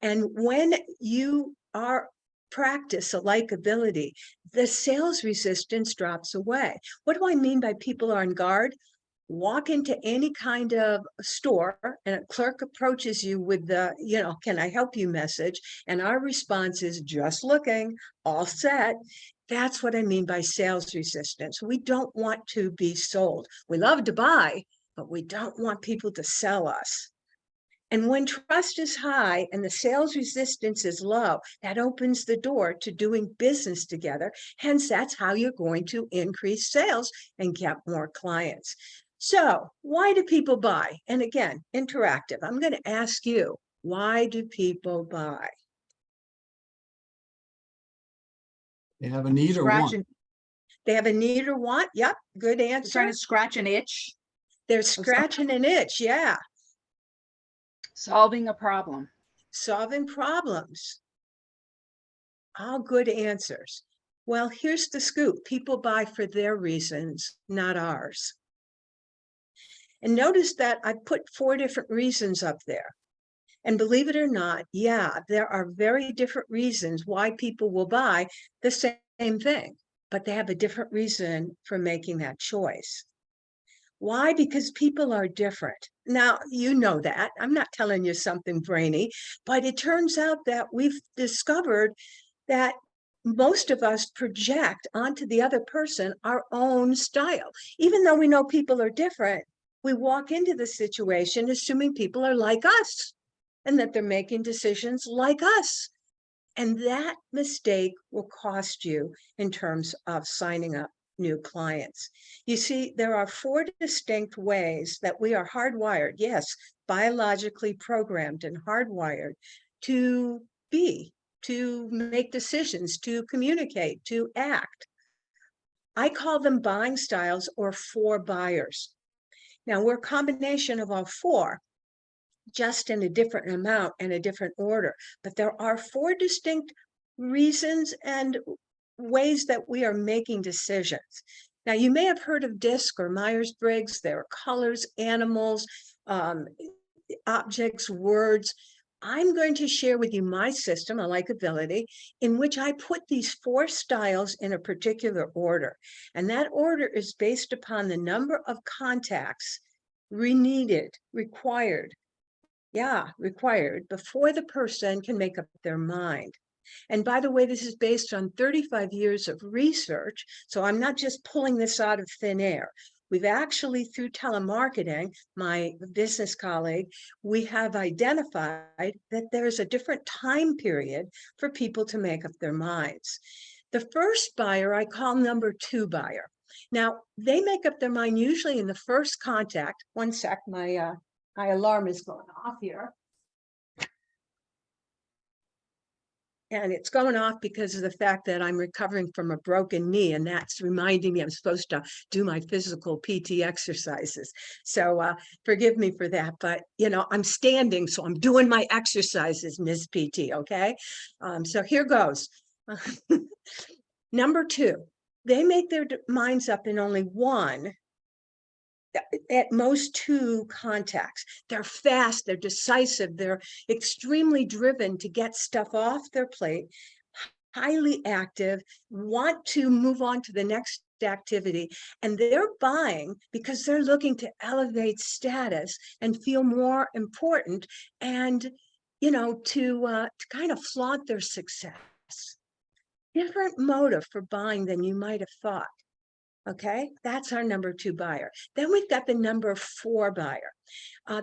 And when you are practice a likability, the sales resistance drops away. What do I mean by people are on guard? Walk into any kind of store and a clerk approaches you with the, can I help you message? And our response is just looking, all set. That's what I mean by sales resistance. We don't want to be sold. We love to buy, but we don't want people to sell us. And when trust is high and the sales resistance is low, that opens the door to doing business together. Hence, that's how you're going to increase sales and get more clients. So why do people buy? And again, interactive. I'm going to ask you, why do people buy? They have a need or want. They have a need or want. Yep. Good answer. Trying to scratch an itch. They're scratching an itch. Yeah. Solving a problem. Solving problems. All good answers. Well, here's the scoop. People buy for their reasons, not ours. And notice that I put 4 different reasons up there. And believe it or not, yeah, there are very different reasons why people will buy the same thing, but they have a different reason for making that choice. Why? Because people are different. Now, you know that. I'm not telling you something brainy, but it turns out that we've discovered that most of us project onto the other person our own style. Even though we know people are different, we walk into the situation assuming people are like us and that they're making decisions like us. And that mistake will cost you in terms of signing up new clients. You see, there are 4 distinct ways that we are hardwired, yes, biologically programmed and hardwired to be, to make decisions, to communicate, to act. I call them buying styles or 4 buyers. Now, we're a combination of all 4, just in a different amount and a different order. But there are 4 distinct reasons and ways that we are making decisions. Now, you may have heard of DISC or Myers-Briggs. There are colors, animals, objects, words. I'm going to share with you my system, a likability, in which I put these 4 styles in a particular order. And that order is based upon the number of contacts required before the person can make up their mind. And by the way, this is based on 35 years of research. So I'm not just pulling this out of thin air. We've actually, through telemarketing, my business colleague, we have identified that there's a different time period for people to make up their minds. The first buyer I call number 2 buyer. Now, they make up their mind usually in the first contact. One sec, my alarm is going off here. And it's going off because of the fact that I'm recovering from a broken knee, and that's reminding me I'm supposed to do my physical PT exercises. So forgive me for that, but I'm standing, so I'm doing my exercises, Ms. PT, okay? So here goes. Number 2, they make their minds up in only 1, at most 2 contacts. They're fast, they're decisive, they're extremely driven to get stuff off their plate, highly active, want to move on to the next activity, and they're buying because they're looking to elevate status and feel more important and, to kind of flaunt their success. Different motive for buying than you might have thought. Okay, that's our number 2 buyer. Then we've got the number 4 buyer.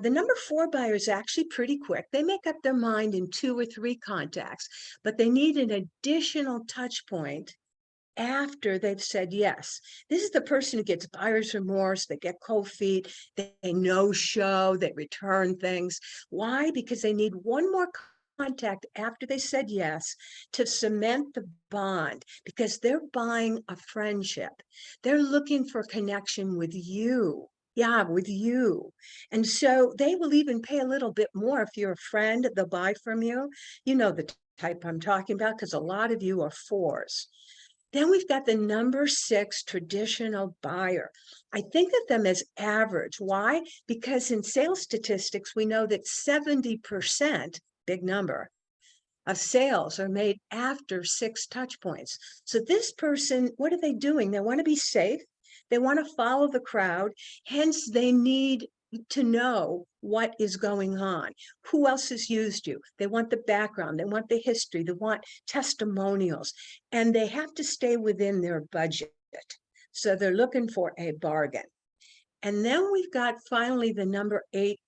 The number 4 buyer is actually pretty quick. They make up their mind in 2 or 3 contacts, but they need an additional touch point after they've said yes. This is the person who gets buyer's remorse, they get cold feet, they no show, they return things. Why? Because they need one more contact after they said yes to cement the bond, because they're buying a friendship. They're looking for connection with you. Yeah, with you. And so they will even pay a little bit more if you're a friend, they'll buy from you. You know the type I'm talking about, because a lot of you are 4s. Then we've got the number 6 traditional buyer. I think of them as average. Why? Because in sales statistics, we know that 70%, big number, of sales are made after 6 touch points. So this person, what are they doing? They want to be safe. They want to follow the crowd. Hence, they need to know what is going on. Who else has used you? They want the background. They want the history. They want testimonials. And they have to stay within their budget. So they're looking for a bargain. And then we've got finally the number 8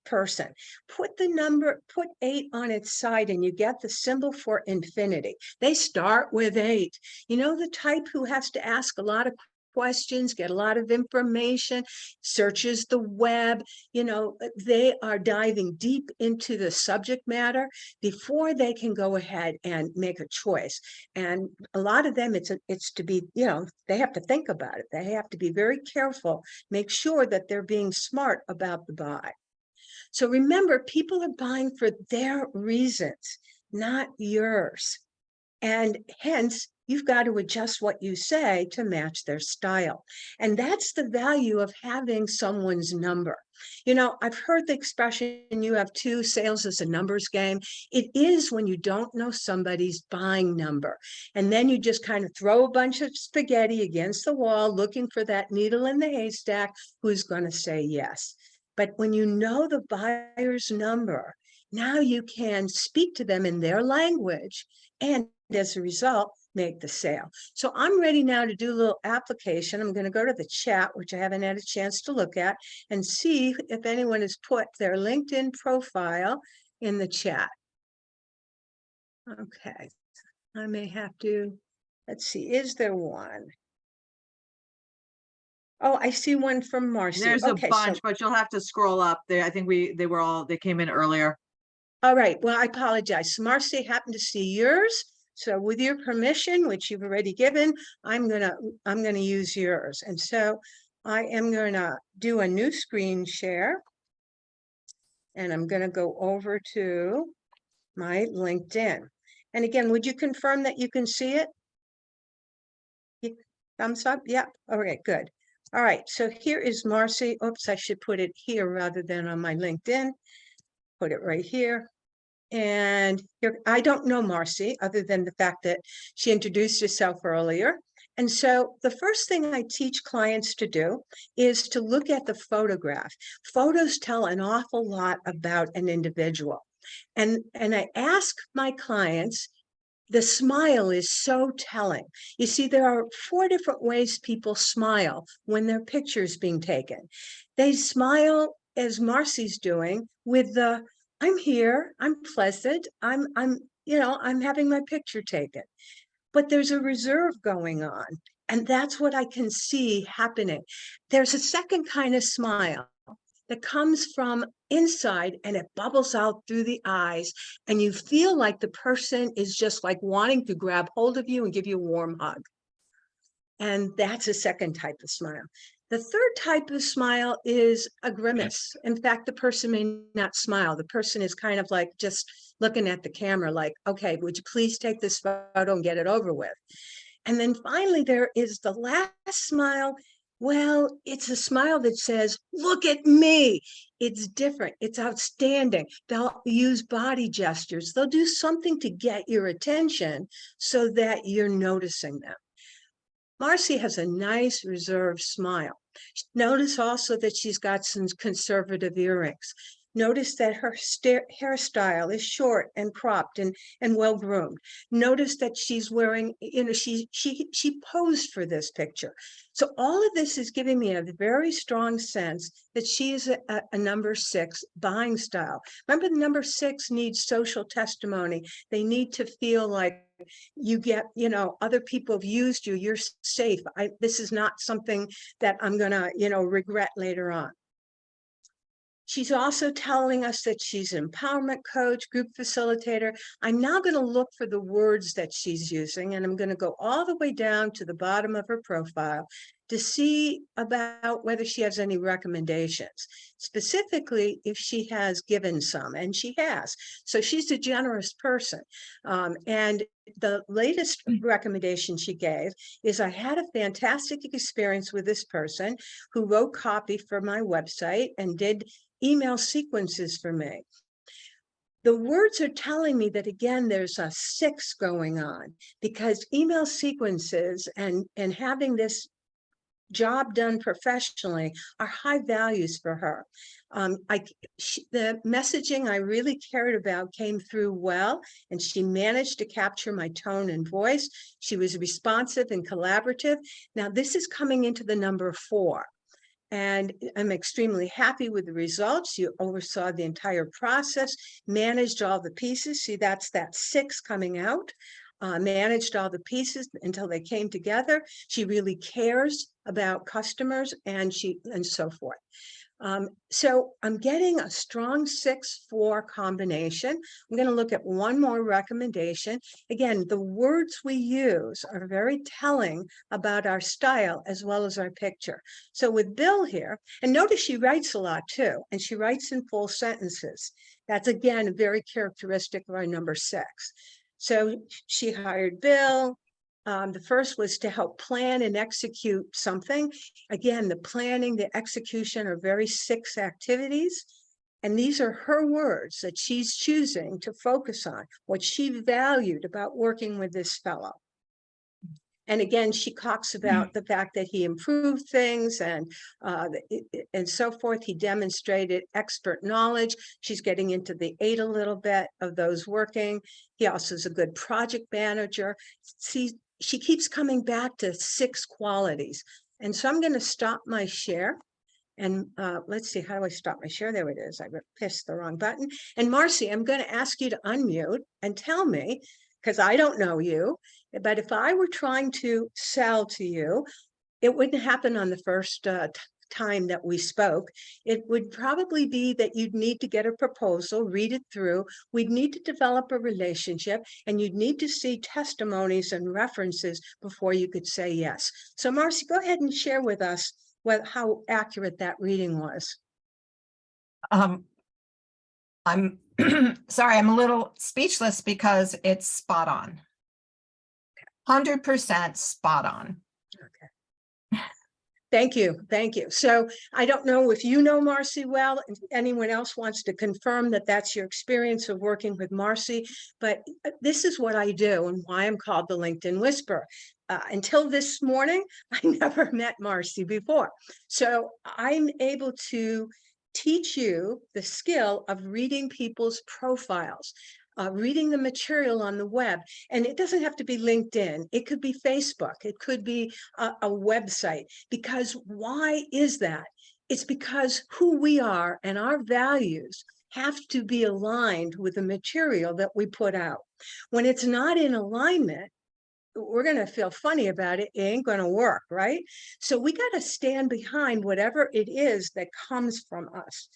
person. Put 8 on its side and you get the symbol for infinity. They start with 8. You know, the type who has to ask a lot of questions, get a lot of information, searches the web. You know, they are diving deep into the subject matter before they can go ahead and make a choice. And a lot of them, it's to be, you know, they have to think about it. They have to be very careful, make sure that they're being smart about the buy. So remember, people are buying for their reasons, not yours. And hence, you've got to adjust what you say to match their style. And that's the value of having someone's number. You know, I've heard the expression, you have 2, sales is a numbers game. It is when you don't know somebody's buying number. And then you just kind of throw a bunch of spaghetti against the wall, looking for that needle in the haystack, who's going to say yes. But when you know the buyer's number, now you can speak to them in their language and as a result, make the sale. So I'm ready now to do a little application. I'm going to go to the chat, which I haven't had a chance to look at, and see if anyone has put their LinkedIn profile in the chat. Okay, I may have to, let's see, is there one? Oh, I see one from Marcy. There's Okay, a bunch, but you'll have to scroll up there. I think they came in earlier. All right, well, I apologize. So Marcy happened to see yours. So with your permission, which you've already given, I'm gonna use yours. And so I am gonna do a new screen share. And I'm gonna go over to my LinkedIn. And again, would you confirm that you can see it? Thumbs up? Yeah. Okay, good. All right, so here is Marcy. Oops, I should put it here rather than on my LinkedIn. Put it right here. And here, I don't know Marcy, other than the fact that she introduced herself earlier. And so the first thing I teach clients to do is to look at the photograph. Photos tell an awful lot about an individual. And I ask my clients, the smile is so telling. You see, there are 4 different ways people smile when their picture is being taken. They smile, as Marcy's doing, with the I'm here, I'm pleasant, I'm having my picture taken. But there's a reserve going on, and that's what I can see happening. There's a second kind of smile that comes from inside and it bubbles out through the eyes, and you feel like the person is just like wanting to grab hold of you and give you a warm hug. And that's a second type of smile. The third type of smile is a grimace. In fact, the person may not smile. The person is kind of like just looking at the camera like, okay, would you please take this photo and get it over with? And then finally, there is the last smile. Well, it's a smile that says, look at me. It's different. It's outstanding. They'll use body gestures. They'll do something to get your attention so that you're noticing them. Marcy has a nice reserved smile. Notice also that she's got some conservative earrings. Notice that her hairstyle is short and cropped and well-groomed. Notice that she's wearing, she posed for this picture. So all of this is giving me a very strong sense that she is a number 6 buying style. Remember, the number 6 needs social testimony. They need to feel like you get, other people have used you, you're safe. This is not something that I'm gonna, regret later on. She's also telling us that she's an empowerment coach, group facilitator. I'm now going to look for the words that she's using, and I'm going to go all the way down to the bottom of her profile to see about whether she has any recommendations, specifically if she has given some, and she has. So she's a generous person. And the latest recommendation she gave is, I had a fantastic experience with this person who wrote copy for my website and did email sequences for me. The words are telling me that, again, there's a 6 going on, because email sequences and having this job done professionally are high values for her. The messaging I really cared about came through well, and she managed to capture my tone and voice. She was responsive and collaborative. Now, this is coming into the number 4. And I'm extremely happy with the results. You oversaw the entire process, managed all the pieces. See, that's that 6 coming out. Managed all the pieces until they came together. She really cares about customers and so forth. So I'm getting a strong 6-4 combination. I'm going to look at one more recommendation. Again, the words we use are very telling about our style as well as our picture. So with Bill here, and notice she writes a lot too, and she writes in full sentences. That's, again, very characteristic of our number 6. So she hired Bill. The first was to help plan and execute something. Again, the planning, the execution are very 6 activities. And these are her words that she's choosing to focus on, what she valued about working with this fellow. And again, she talks about the fact that he improved things and so forth. He demonstrated expert knowledge. She's getting into the 8 a little bit of those working. He also is a good project manager. She keeps coming back to 6 qualities. And so I'm going to stop my share. And let's see, how do I stop my share? There it is. I pressed the wrong button. And Marcy, I'm going to ask you to unmute and tell me, because I don't know you, but if I were trying to sell to you, it wouldn't happen on the first time that we spoke. It would probably be that you'd need to get a proposal, read it through. We'd need to develop a relationship, and you'd need to see testimonies and references before you could say yes. So Marcy, go ahead and share with us how accurate that reading was. I'm sorry, I'm a little speechless because it's spot on. 100% spot on. Okay. Thank you. Thank you. So I don't know if you know Marcy well, and anyone else wants to confirm that that's your experience of working with Marcy, but this is what I do and why I'm called the LinkedIn Whisperer. Until this morning, I never met Marcy before. So I'm able to teach you the skill of reading people's profiles, reading the material on the web. And it doesn't have to be LinkedIn. It could be Facebook. It could be a website. Because why is that? It's because who we are and our values have to be aligned with the material that we put out. When it's not in alignment, we're going to feel funny about it. It ain't going to work, right? So we got to stand behind whatever it is that comes from us.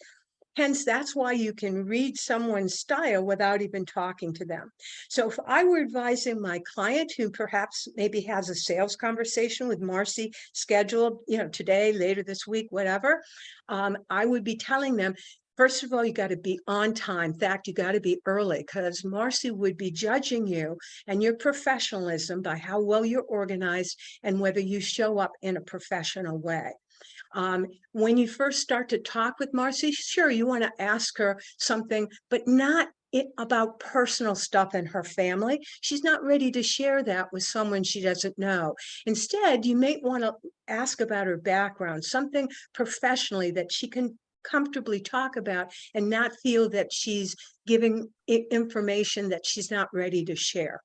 Hence, that's why you can read someone's style without even talking to them. So if I were advising my client who perhaps maybe has a sales conversation with Marcy scheduled, today, later this week, whatever, I would be telling them, first of all, you got to be on time. In fact, you got to be early, because Marcy would be judging you and your professionalism by how well you're organized and whether you show up in a professional way. When you first start to talk with Marcy, sure, you want to ask her something, but not about personal stuff in her family. She's not ready to share that with someone she doesn't know. Instead, you may want to ask about her background, something professionally that she can comfortably talk about and not feel that she's giving information that she's not ready to share.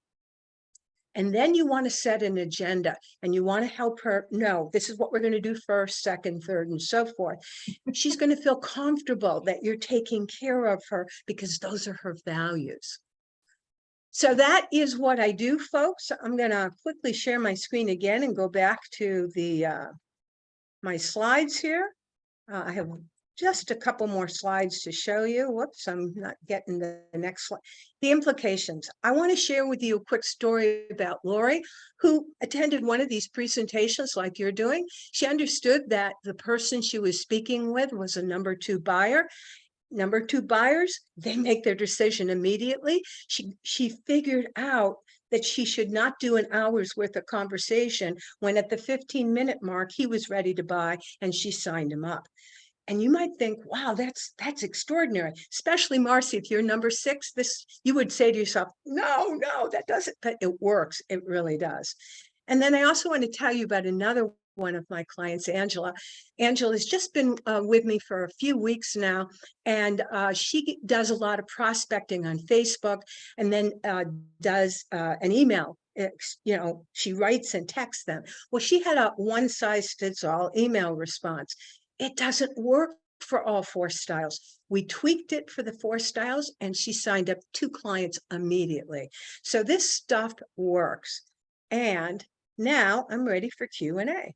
And then you want to set an agenda and you want to help her know this is what we're going to do first, second, third, and so forth. She's going to feel comfortable that you're taking care of her because those are her values. So that is what I do, folks. I'm going to quickly share my screen again and go back to the my slides here. I have just a couple more slides to show you. Whoops, I'm not getting the next slide. The implications. I want to share with you a quick story about Lori, who attended one of these presentations like you're doing. She understood that the person she was speaking with was a number 2 buyer. Number 2 buyers, they make their decision immediately. She figured out that she should not do an hour's worth of conversation when at the 15-minute mark, he was ready to buy and she signed him up. And you might think, wow, that's extraordinary, especially Marcy, if you're number 6, you would say to yourself, no, that doesn't, but it works. It really does. And then I also want to tell you about another one of my clients, Angela. Angela has just been with me for a few weeks now, and she does a lot of prospecting on Facebook and then does an email. She writes and texts them. Well, she had a one-size-fits-all email response. It doesn't work for all 4 styles. We tweaked it for the 4 styles and she signed up 2 clients immediately. So this stuff works. And now I'm ready for Q&A.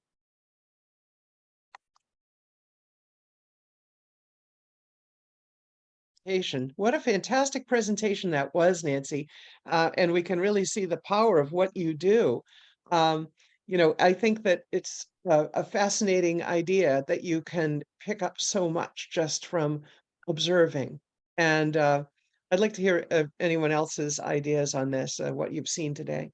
What a fantastic presentation that was, Nancy. And we can really see the power of what you do. I think that it's a fascinating idea that you can pick up so much just from observing. And I'd like to hear anyone else's ideas on this, what you've seen today.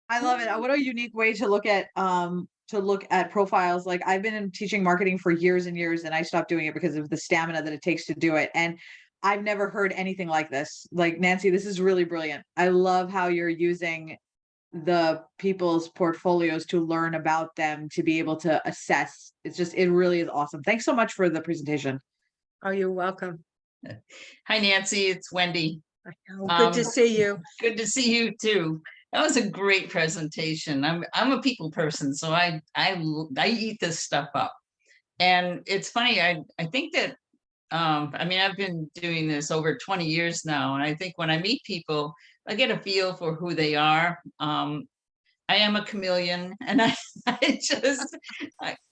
I love it. What a unique way to look at profiles. Like, I've been in teaching marketing for years and years, and I stopped doing it because of the stamina that it takes to do it. And I've never heard anything like this. Like, Nancy, this is really brilliant. I love how you're using the people's portfolios to learn about them, to be able to assess. It really is awesome. Thanks so much for the presentation. Oh, you're welcome. Hi, Nancy, it's Wendy. Good to see you. Good to see you too. That was a great presentation. I'm a people person, so I eat this stuff up. And it's funny, I think that I've been doing this over 20 years now, and I think when I meet people, I get a feel for who they are. I am a chameleon, and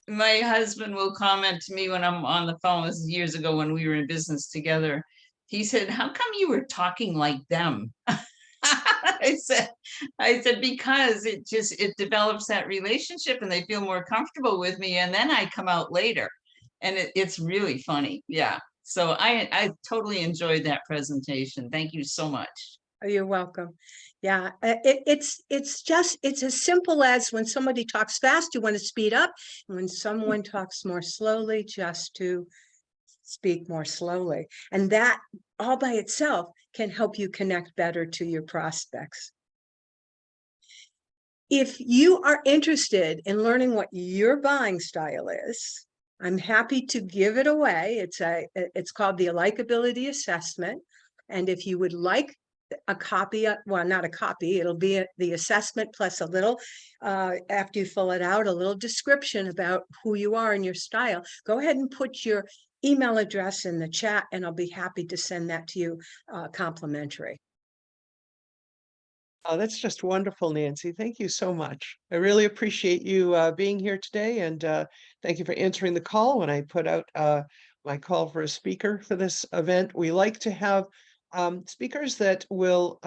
my husband will comment to me when I'm on the phone. This is years ago when we were in business together. He said, "How come you were talking like them?" I said, because it develops that relationship and they feel more comfortable with me, and then I come out later, and it's really funny. Yeah. So I totally enjoyed that presentation. Thank you so much. Oh, you're welcome. Yeah, it's as simple as when somebody talks fast, you want to speed up. And when someone talks more slowly, just to speak more slowly. And that all by itself can help you connect better to your prospects. If you are interested in learning what your buying style is, I'm happy to give it away. It's called the Likability Assessment. And if you would like a copy, well, not a copy, it'll be the assessment plus a little, after you fill it out, a little description about who you are and your style. Go ahead and put your email address in the chat and I'll be happy to send that to you complimentary. Oh, that's just wonderful, Nancy. Thank you so much. I really appreciate you being here today, and thank you for answering the call when I put out my call for a speaker for this event. We like to have speakers that will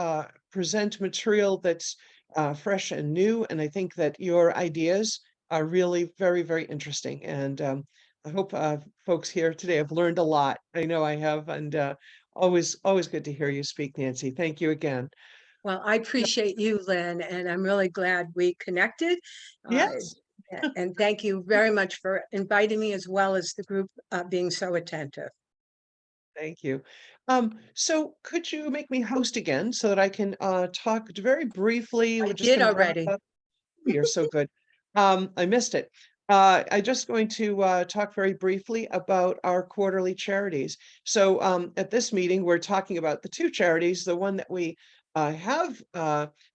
present material that's fresh and new, and I think that your ideas are really very, very interesting. And I hope folks here today have learned a lot. I know I have, and always good to hear you speak, Nancy. Thank you again. Well, I appreciate you, Lynn, and I'm really glad we connected. Yes. And thank you very much for inviting me, as well as the group being so attentive. Thank you. So could you make me host again so that I can talk very briefly? I did already. You're so good. I missed it. I'm just going to talk very briefly about our quarterly charities. So at this meeting, we're talking about the two charities, the one that we have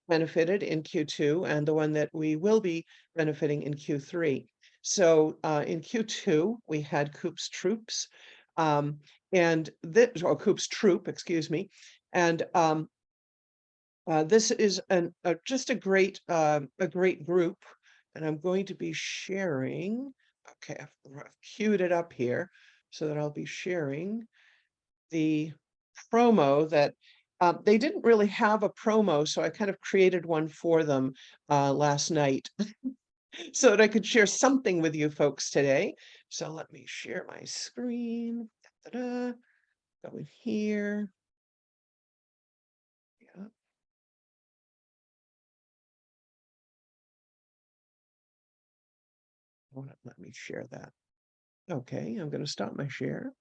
benefited in Q2 and the one that we will be benefiting in Q3. So in Q2, we had Coop's Troops and this, or Coop's Troop, excuse me. And this is just a great group. And I'm going to be sharing, okay, I've queued it up here so that I'll be sharing the promo that they didn't really have a promo, so I kind of created one for them last night so that I could share something with you folks today. So let me share my screen. Go in here. Yeah. Let me share that. Okay, I'm going to stop my share.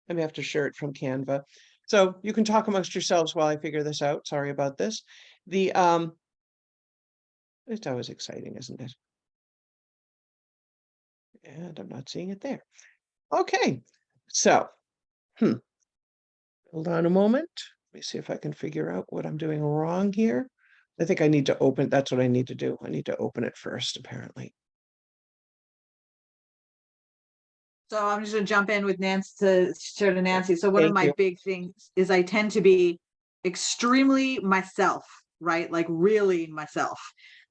I may have to share it from Canva. So you can talk amongst yourselves while I figure this out. Sorry about this. The it's always exciting, isn't it? And I'm not seeing it there. Okay, so hold on a moment. Let me see if I can figure out what I'm doing wrong here. I think I need to open, that's what I need to do. I need to open it first, apparently. So I'm just gonna jump in with Nancy to share to Nancy. So one of Thank my you. big things is I tend to be extremely myself, right? Like really myself.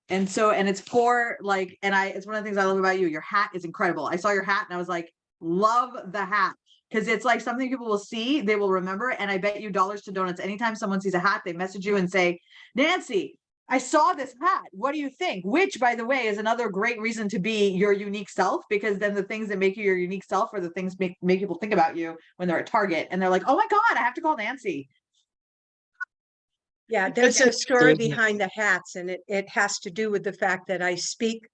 And so, and it's for like, it's one of the things I love about you. Your hat is incredible. I saw your hat and I was like, love the hat. Because it's like something people will see, they will remember. And I bet you dollars to donuts. Anytime someone sees a hat, they message you and say, Nancy, I saw this hat. What do you think? Which, by the way, is another great reason to be your unique self, because then the things that make you your unique self are the things make people think about you when they're at Target and they're like, oh my God, I have to call Nancy. Yeah, there's a story There's behind the hats, and it has to do with the fact that I speak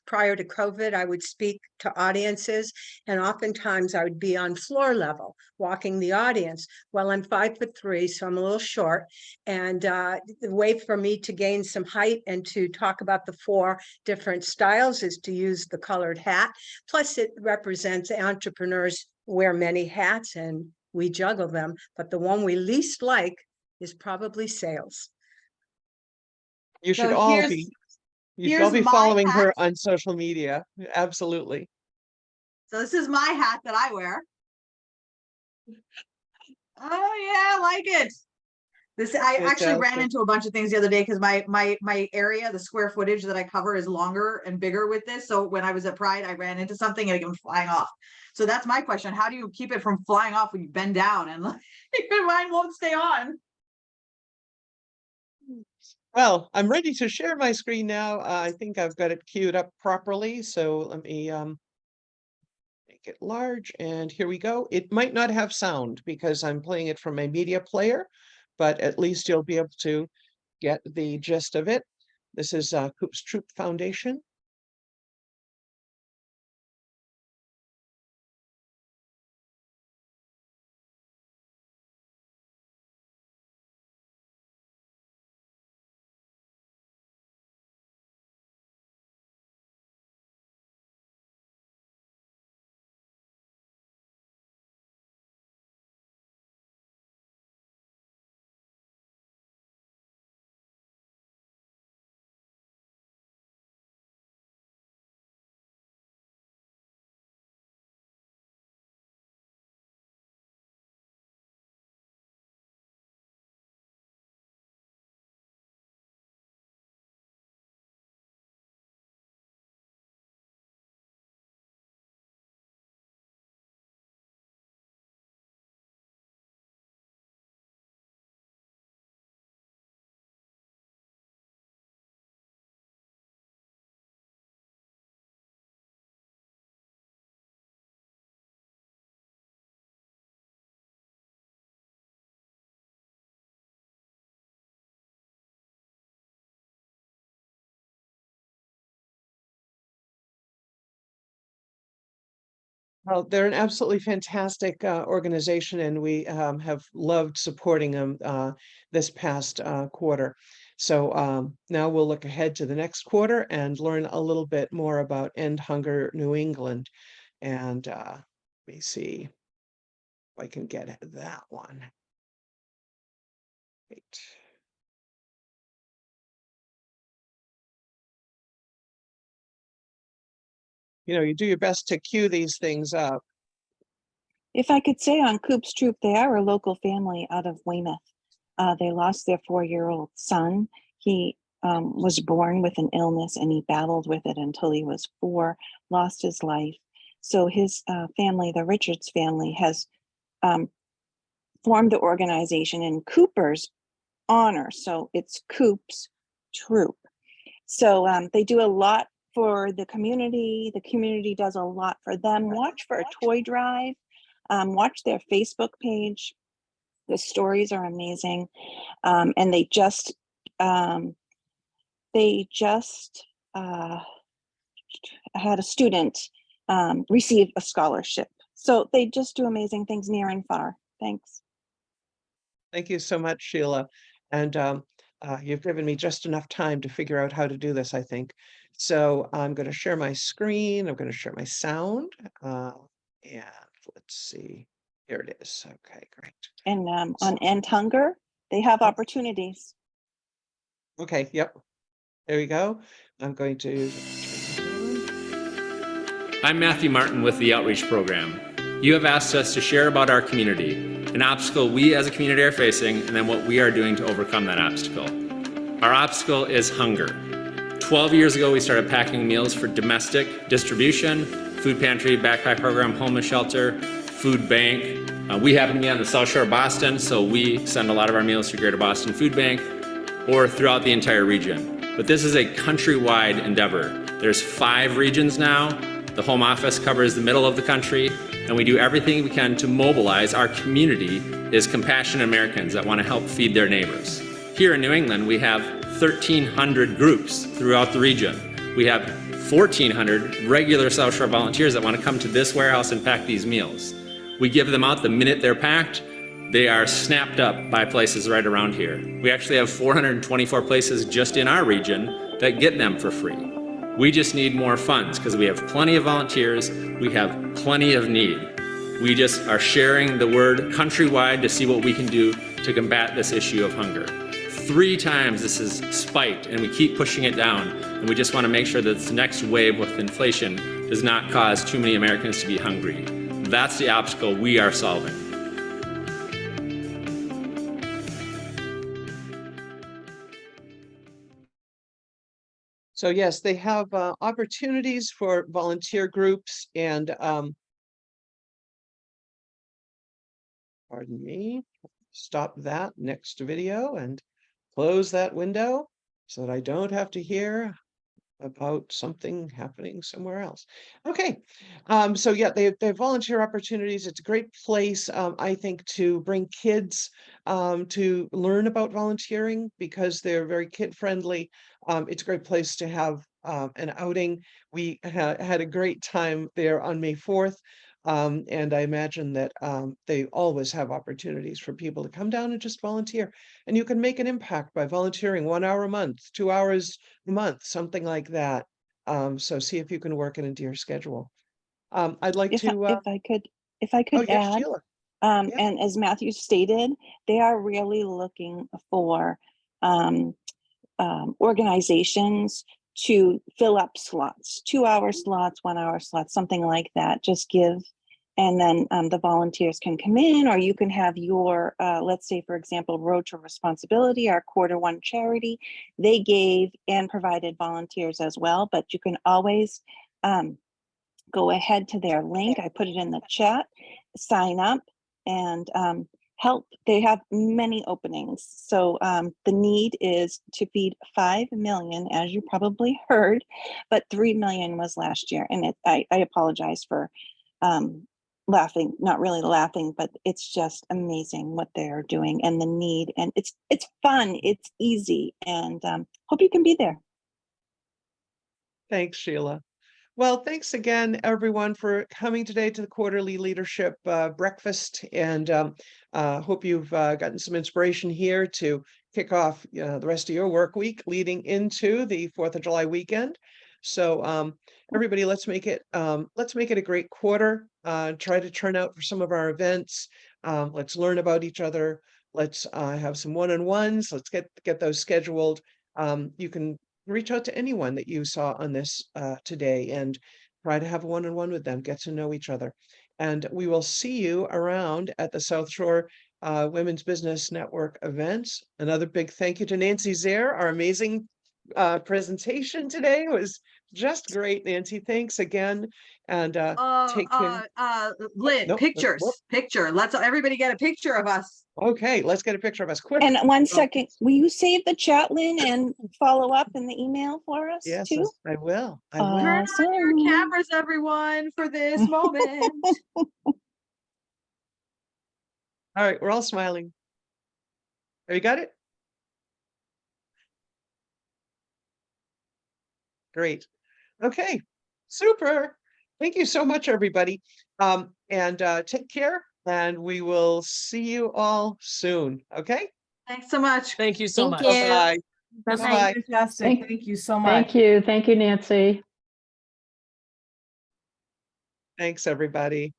prior to COVID, I would speak to audiences, and oftentimes I would be on floor level walking the audience. Well, I'm 5'3", so I'm a little short. And the way for me to gain some height and to talk about the 4 different styles is to use the colored hat. Plus, it represents entrepreneurs wear many hats and we juggle them, but the one we least like is probably sales. You should So all here's be, you should all be my following hat. her on social media. Absolutely. So this is my hat that I wear. Oh yeah, I like it. This I actually ran Fantastic. into a bunch of things the other day because my area, the square footage that I cover is longer and bigger with this. So when I was at Pride, I ran into something and it came flying off. So that's my question. How do you keep it from flying off when you bend down and like mine won't stay on? Well, I'm ready to share my screen now. I think I've got it queued up properly. So let me make it large, and here we go. It might not have sound because I'm playing it from my media player, but at least you'll be able to get the gist of it. This is Coop's Troop Foundation. Well, they're an absolutely fantastic organization, and we have loved supporting them this past quarter. So now we'll look ahead to the next quarter and learn a little bit more about End Hunger New England. And let me see if I can get that one. Wait. You do your best to cue these things up. If I could say on Coop's Troop, they are a local family out of Weymouth. They lost their 4-year-old son. He was born with an illness and he battled with it until he was 4, lost his life. So his family, the Richards family, has formed the organization in Cooper's honor. So it's Coop's Troop. So they do a lot for the community. The community does a lot for them. Watch for a toy drive. Watch their Facebook page. The stories are amazing. And they just had a student receive a scholarship. So they just do amazing things near and far. Thanks. Thank you so much, Sheila. And you've given me just enough time to figure out how to do this, I think. So I'm going to share my screen. I'm going to share my sound. And let's see. Here it is. Okay, great. And on End Hunger, they have opportunities. Okay, yep. There we go. I'm going to. I'm Matthew Martin with the Outreach Program. You have asked us to share about our community, an obstacle we as a community are facing, and then what we are doing to overcome that obstacle. Our obstacle is hunger. 12 years ago, we started packing meals for domestic distribution, food pantry, backpack program, homeless shelter, food bank. We happen to be on the South Shore of Boston, so we send a lot of our meals to Greater Boston Food Bank or throughout the entire region. But this is a countrywide endeavor. There's 5 regions now. The home office covers the middle of the country, and we do everything we can to mobilize. Our community is compassionate Americans that want to help feed their neighbors. Here in New England, we have 1,300 groups throughout the region. We have 1,400 regular South Shore volunteers that want to come to this warehouse and pack these meals. We give them out the minute they're packed. They are snapped up by places right around here. We actually have 424 places just in our region that get them for free. We just need more funds because we have plenty of volunteers, we have plenty of need. We just are sharing the word countrywide to see what we can do to combat this issue of hunger. 3 times this is spiked and we keep pushing it down, and we just want to make sure that this next wave with inflation does not cause too many Americans to be hungry. That's the obstacle we are solving. So yes, they have opportunities for volunteer groups and pardon me, stop that next video and close that window so that I don't have to hear about something happening somewhere else. Okay, so yeah, they have volunteer opportunities. It's a great place, I think, to bring kids to learn about volunteering because they're very kid-friendly. It's a great place to have an outing. We had a great time there on May 4th. And I imagine that they always have opportunities for people to come down and just volunteer. And you can make an impact by volunteering 1 hour a month, 2 hours a month, something like that. So see if you can work it into your schedule. I'd like to. If I could oh, yes, add, Sheila. and as Matthew stated, they are really looking for organizations to fill up slots, 2-hour slots, 1-hour slots, something like that. Just give, and then the volunteers can come in, or you can have your, let's say, for example, Road to Responsibility, our Q1 charity. They gave and provided volunteers as well, but you can always go ahead to their link. I put it in the chat, sign up and help. They have many openings. So the need is to feed 5 million, as you probably heard, but 3 million was last year. And I apologize for laughing, not really laughing, but it's just amazing what they're doing and the need. And it's fun, it's easy, and hope you can be there. Thanks, Sheila. Well, thanks again, everyone, for coming today to the quarterly leadership breakfast. And hope you've gotten some inspiration here to kick off the rest of your work week leading into the 4th of July weekend. So everybody, let's make it a great quarter. Try to turn out for some of our events. Let's learn about each other. Let's have some one-on-ones. Let's get those scheduled. You can reach out to anyone that you saw on this today and try to have a one-on-one with them, get to know each other. And we will see you around at the South Shore Women's Business Network events. Another big thank you to Nancy Zaire. Our amazing presentation today was just great, Nancy. Thanks again. And take care. Lynn, Nope, pictures, whoop. picture. Let's everybody get a picture of us. Okay, let's get a picture of us quick. And 1 second, will you save the chat, Lynn, and follow up in the email for us Yes, too? I will. I Turn will. on your cameras, everyone, for this moment. All right, we're all smiling. Have you got it? Great. Okay, super. Thank you so much, everybody. And take care, and we will see you all soon. Okay? Thanks so much. Thank you so much. Bye-bye. That's Bye-bye. fantastic. Thank you so much. Thank you, Nancy. Thanks, everybody.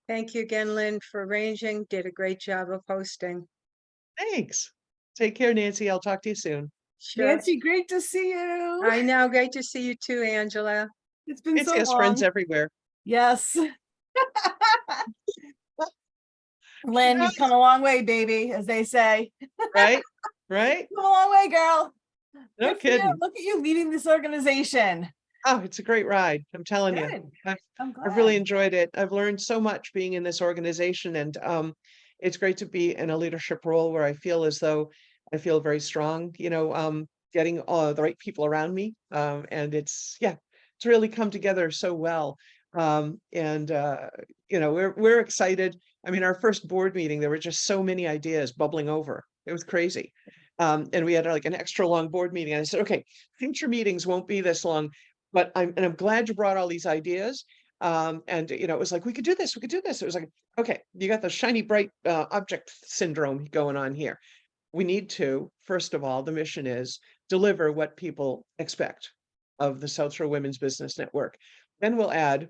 Thank you again, Lynn, for arranging. Did a great job of hosting. Thanks. Take care, Nancy. I'll talk to you soon. Sure. Nancy, great to see you. I know. Great to see you too, Angela. It's been It's so yes, long. friends everywhere. Yes. Lynn, you've come a long way, baby, as they say. Right? Right? Come a long way, girl. No Good for you. kidding. Look at you leading this organization. Oh, it's a great ride. I'm telling you. Good. I'm I've really glad. enjoyed it. I've learned so much being in this organization, and it's great to be in a leadership role where I feel as though I feel very strong, getting the right people around me. And it's really come together so well. We're excited. I mean, our first board meeting, there were just so many ideas bubbling over. It was crazy. And we had like an extra long board meeting. And I said, okay, future meetings won't be this long, but I'm glad you brought all these ideas. It was like, we could do this, we could do this. It was like, okay, you got the shiny, bright object syndrome going on here. We need to, first of all, the mission is deliver what people expect of the South Shore Women's Business Network. Then we'll add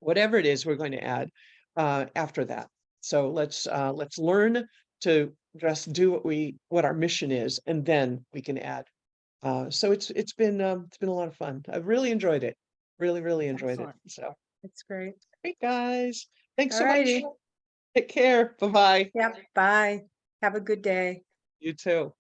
whatever it is we're going to add after that. So let's learn to just do what our mission is, and then we can add. So it's been a lot of fun. I've really enjoyed it. Really enjoyed Excellent. it. So That's great. great, guys. Thanks so Alrighty. much. Take care. Bye-bye. Yep. Bye. Have a good day. You too.